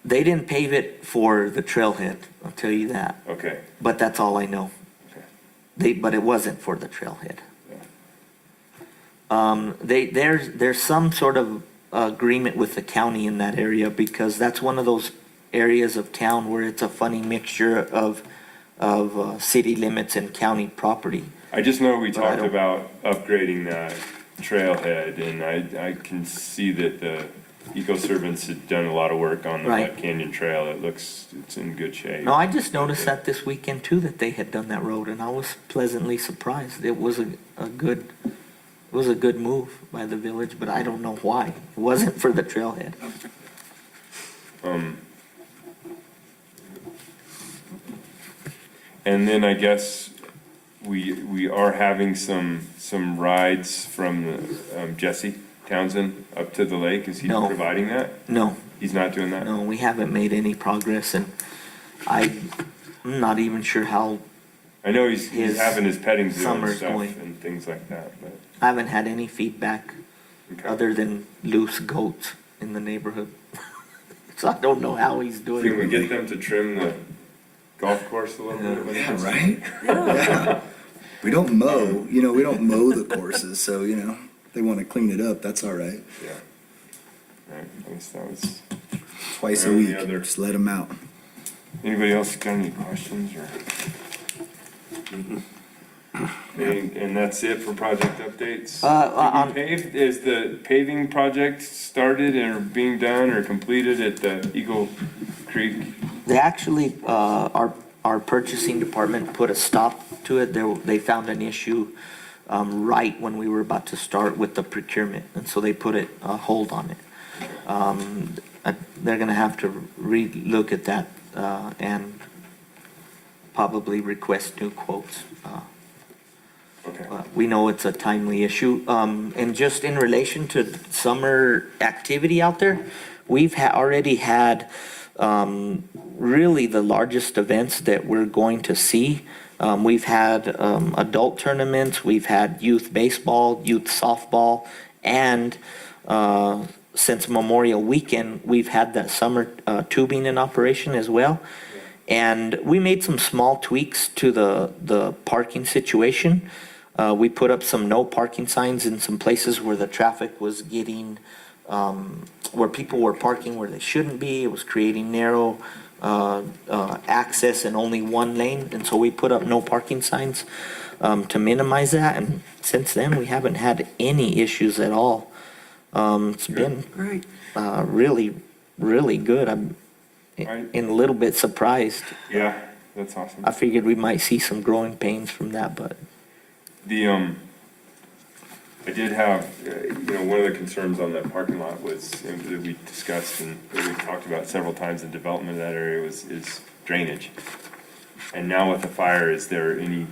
Speaker 3: They didn't pave it for the trailhead, I'll tell you that,
Speaker 1: okay,
Speaker 3: but that's all I know.
Speaker 1: okay.
Speaker 3: But it wasn't for the trailhead.
Speaker 1: Yeah.
Speaker 3: There's some sort of agreement with the county in that area, because that's one of those areas of town where it's a funny mixture of city limits and county property.
Speaker 1: I just know we
Speaker 3: But I
Speaker 1: talked
Speaker 3: don't-
Speaker 1: about upgrading that trailhead, and I can see that the Eco-Servants had done a lot of work on the
Speaker 3: Right.
Speaker 1: Mud Canyon Trail. It's in good shape.
Speaker 3: No, I just noticed that this weekend too, that they had done that road, and I was pleasantly surprised. It was a good move by the village, but I don't know why. It wasn't for the trailhead.
Speaker 1: And then I guess we are having some rides from Jesse Townsend up to the lake. Is he
Speaker 3: No.
Speaker 1: providing that?
Speaker 3: No,
Speaker 1: He's not doing that?
Speaker 3: no, we haven't made any progress, and I'm not even sure how,
Speaker 1: I know he's
Speaker 3: His
Speaker 1: having his petting zoo and
Speaker 3: summer's
Speaker 1: stuff
Speaker 3: going.
Speaker 1: and things like that, but,
Speaker 3: I haven't had any feedback
Speaker 1: okay.
Speaker 3: other than loose goats in the neighborhood. So I don't know how he's doing
Speaker 1: Can we
Speaker 3: it.
Speaker 1: get them to trim the golf course a little bit? with
Speaker 6: Yeah,
Speaker 1: this?
Speaker 6: right? Yeah. We don't mow, we don't mow the courses, so, they want to clean it up, that's all right.
Speaker 1: Yeah. Right, I guess that was,
Speaker 6: Twice a
Speaker 1: Or
Speaker 6: week,
Speaker 1: the other-
Speaker 6: just let them out.
Speaker 1: anybody else got any questions or? And that's it for project updates?
Speaker 3: on-
Speaker 1: Is the paving project started or being done or completed at the Eagle Creek?
Speaker 3: They actually, our purchasing department put a stop to it. They found an issue right when we were about to start with the procurement, and so they put a hold on it. They're gonna have to re-look at that and probably request new quotes.
Speaker 1: Okay.
Speaker 3: We know it's a timely issue. And just in relation to summer activity out there, we've already had really the largest events that we're going to see. We've had adult tournaments, we've had youth baseball, youth softball, and since Memorial Weekend, we've had that summer tubing in operation as well. And we made some small tweaks to the parking situation. We put up some no parking signs in some places where the traffic was getting, where people were parking where they shouldn't be. It was creating narrow access and only one lane. And so we put up no parking signs to minimize that. And since then, we haven't had any issues at all. It's been
Speaker 5: Great.
Speaker 3: really, really good. I'm
Speaker 1: Right.
Speaker 3: in a little bit surprised.
Speaker 1: Yeah, that's awesome.
Speaker 3: I figured we might see some growing pains from that, but
Speaker 1: I did have, one of the concerns on that parking lot was, that we discussed and that we talked about several times, the development of that area is drainage. And now with the fire, is the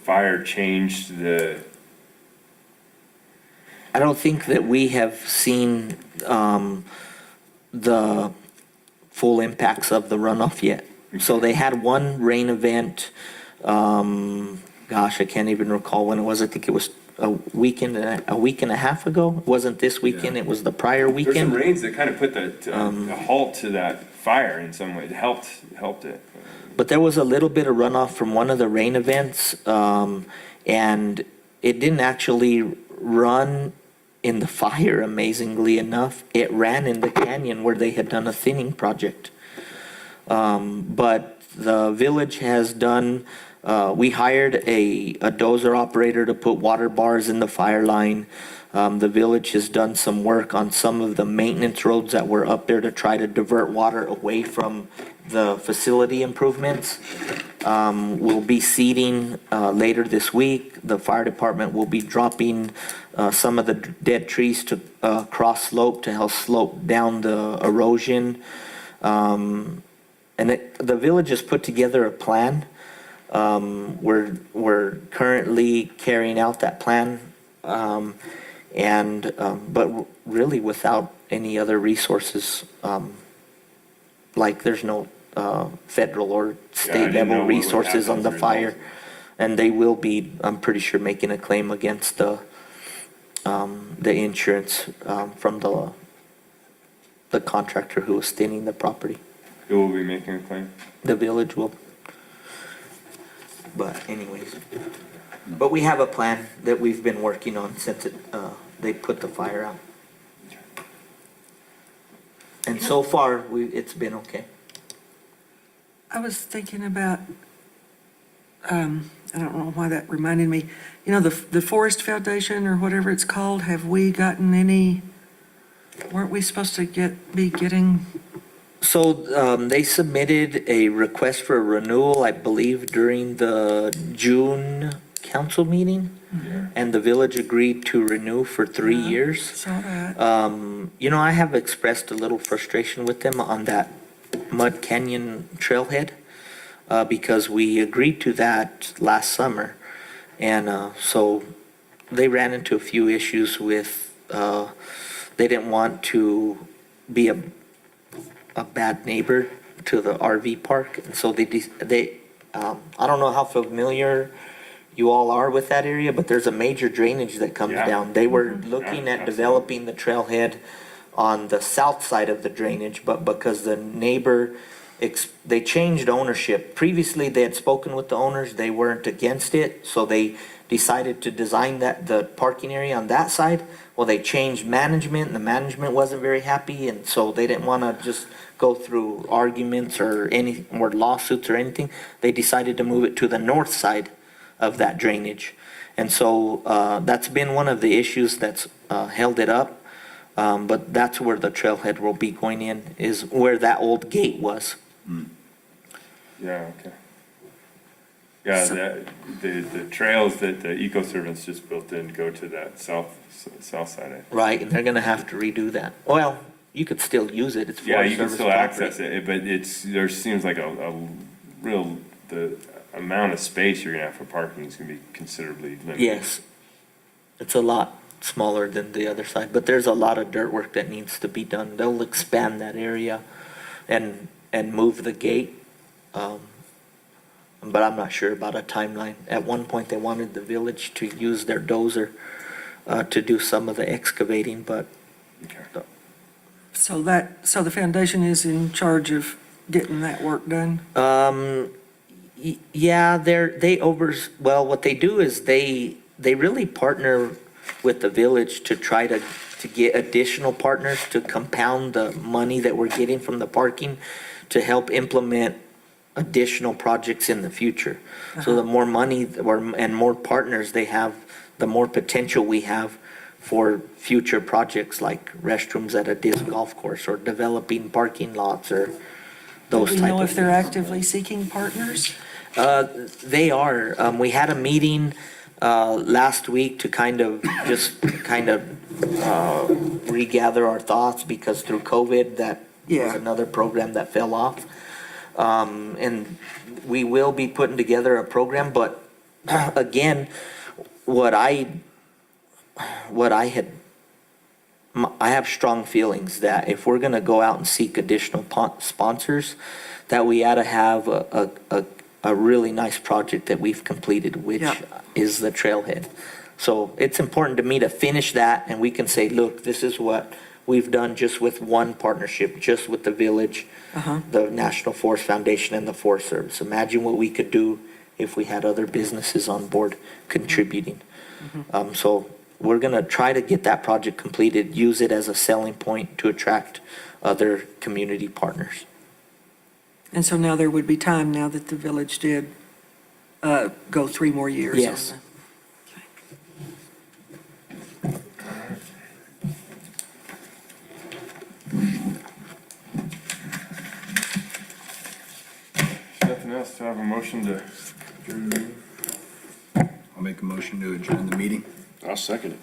Speaker 1: fire changed
Speaker 3: I don't think that we have seen the full impacts of the runoff yet. So they had one rain event, gosh, I can't even recall when it was. I think it was a week and a half ago. It wasn't this weekend, it was the prior
Speaker 1: there's some
Speaker 3: weekend.
Speaker 1: rains that kind of put a halt to that fire in some way, it helped it.
Speaker 3: But there was a little bit of runoff from one of the rain events, and it didn't actually run in the fire, amazingly enough. It ran in the canyon where they had done a thinning project. But the village has done, we hired a dozer operator to put water bars in the fire line. The village has done some work on some of the maintenance roads that were up there to try to divert water away from the facility improvements. We'll be seeding later this week. The fire department will be dropping some of the dead trees to cross slope to help slope down the erosion. And the village has put together a plan. We're currently carrying out that plan. But really without any other resources, like there's no federal or
Speaker 1: Yeah, I
Speaker 3: state
Speaker 1: didn't know
Speaker 3: level
Speaker 1: what would
Speaker 3: resources
Speaker 1: happen
Speaker 3: on the
Speaker 1: as a
Speaker 3: fire.
Speaker 1: result.
Speaker 3: And they will be, I'm pretty sure, making a claim against the insurance from the contractor who was thinning the property.
Speaker 1: Who will be making a claim?
Speaker 3: The village will. But anyways, but we have a plan that we've been working on since they put the fire out. And so far, it's been okay.
Speaker 5: I was thinking about, I don't know why that reminded me, the Forest Foundation or whatever it's called, have we gotten any, weren't we supposed to be getting,
Speaker 3: So they submitted a request for a renewal, I believe, during the June council meeting. And the village agreed to renew for 3
Speaker 5: Yeah.
Speaker 3: years.
Speaker 5: saw that?
Speaker 3: I have expressed a little frustration with them on that Mud Canyon trailhead because we agreed to that last summer. And so they ran into a few issues with, they didn't want to be a bad neighbor to the RV park. And so I don't know how familiar you all are with that area, but there's a major drainage that comes
Speaker 1: Yeah.
Speaker 3: down. They were looking
Speaker 1: Yeah,
Speaker 3: at developing the trailhead on the south side of the drainage, but because the neighbor, they changed ownership. Previously, they had spoken with the owners, they weren't against it, so they decided to design the parking area on that side. Well, they changed management, and the management wasn't very happy, and so they didn't want to just go through arguments or lawsuits or anything. They decided to move it to the north side of that drainage. And so that's been one of the issues that's held it up. But that's where the trailhead will be going in, is where that old gate was.
Speaker 1: Yeah, okay. Yeah, the trails that the Eco Servants just built in go to that south side, I think.
Speaker 3: Right, and they're gonna have to redo that. Well, you could still use it, it's
Speaker 1: Yeah,
Speaker 3: Forest
Speaker 1: you can
Speaker 3: Service
Speaker 1: still
Speaker 3: property.
Speaker 1: access it, but there seems like the amount of space you're gonna have for parking is gonna be considerably limited.
Speaker 3: Yes. It's a lot smaller than the other side, but there's a lot of dirt work that needs to be done. They'll expand that area and move the gate. But I'm not sure about a timeline. At one point, they wanted the village to use their dozer to do some of the excavating, but
Speaker 1: Okay.
Speaker 5: So the foundation is in charge of getting that work done?
Speaker 3: yeah, well, what they do is they really partner with the village to try to get additional partners to compound the money that we're getting from the parking to help implement additional projects in the future. So the more money and more partners they have, the more potential we have for future projects like restrooms at a disc golf course or developing parking lots or those
Speaker 5: Do we
Speaker 3: type
Speaker 5: know
Speaker 3: of
Speaker 5: if they're
Speaker 3: things.
Speaker 5: actively seeking partners?
Speaker 3: They are. We had a meeting last week to kind of regather our thoughts because through COVID, that was
Speaker 5: Yeah.
Speaker 3: another program that fell off. And we will be putting together a program, but again, I have strong feelings that if we're gonna go out and seek additional sponsors, that we ought to have a really nice project that we've completed, which
Speaker 5: Yeah.
Speaker 3: is the trailhead. So it's important to me to finish that, and we can say, look, this is what we've done just with one partnership, just with the village, the National Forest Foundation, and the Forest Service. Imagine what we could do if we had other businesses on board contributing. So we're gonna try to get that project completed, use it as a selling point to attract other community partners.
Speaker 5: And so now there would be time, now that the village did go 3 more years.
Speaker 3: Yes.
Speaker 1: Nothing else to have a motion to adjourn the meeting?
Speaker 2: I'll make a motion to adjourn the meeting.
Speaker 4: I'll second it.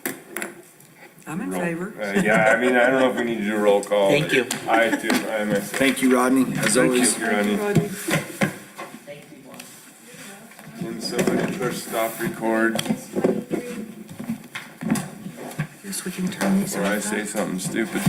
Speaker 5: I'm in favor.
Speaker 1: Yeah, I mean, I don't know if we need to do a roll call.
Speaker 3: Thank you.
Speaker 1: I do, I myself.
Speaker 2: Thank you, Rodney, as always.
Speaker 1: Thank you, Ronnie.
Speaker 5: Rodney.
Speaker 1: Can somebody push stop record
Speaker 5: Guess we can turn these
Speaker 1: before I
Speaker 5: off.
Speaker 1: say something stupid?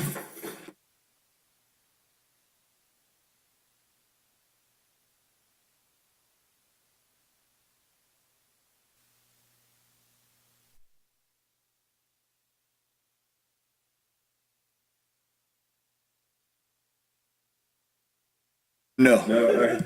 Speaker 2: No.
Speaker 1: No,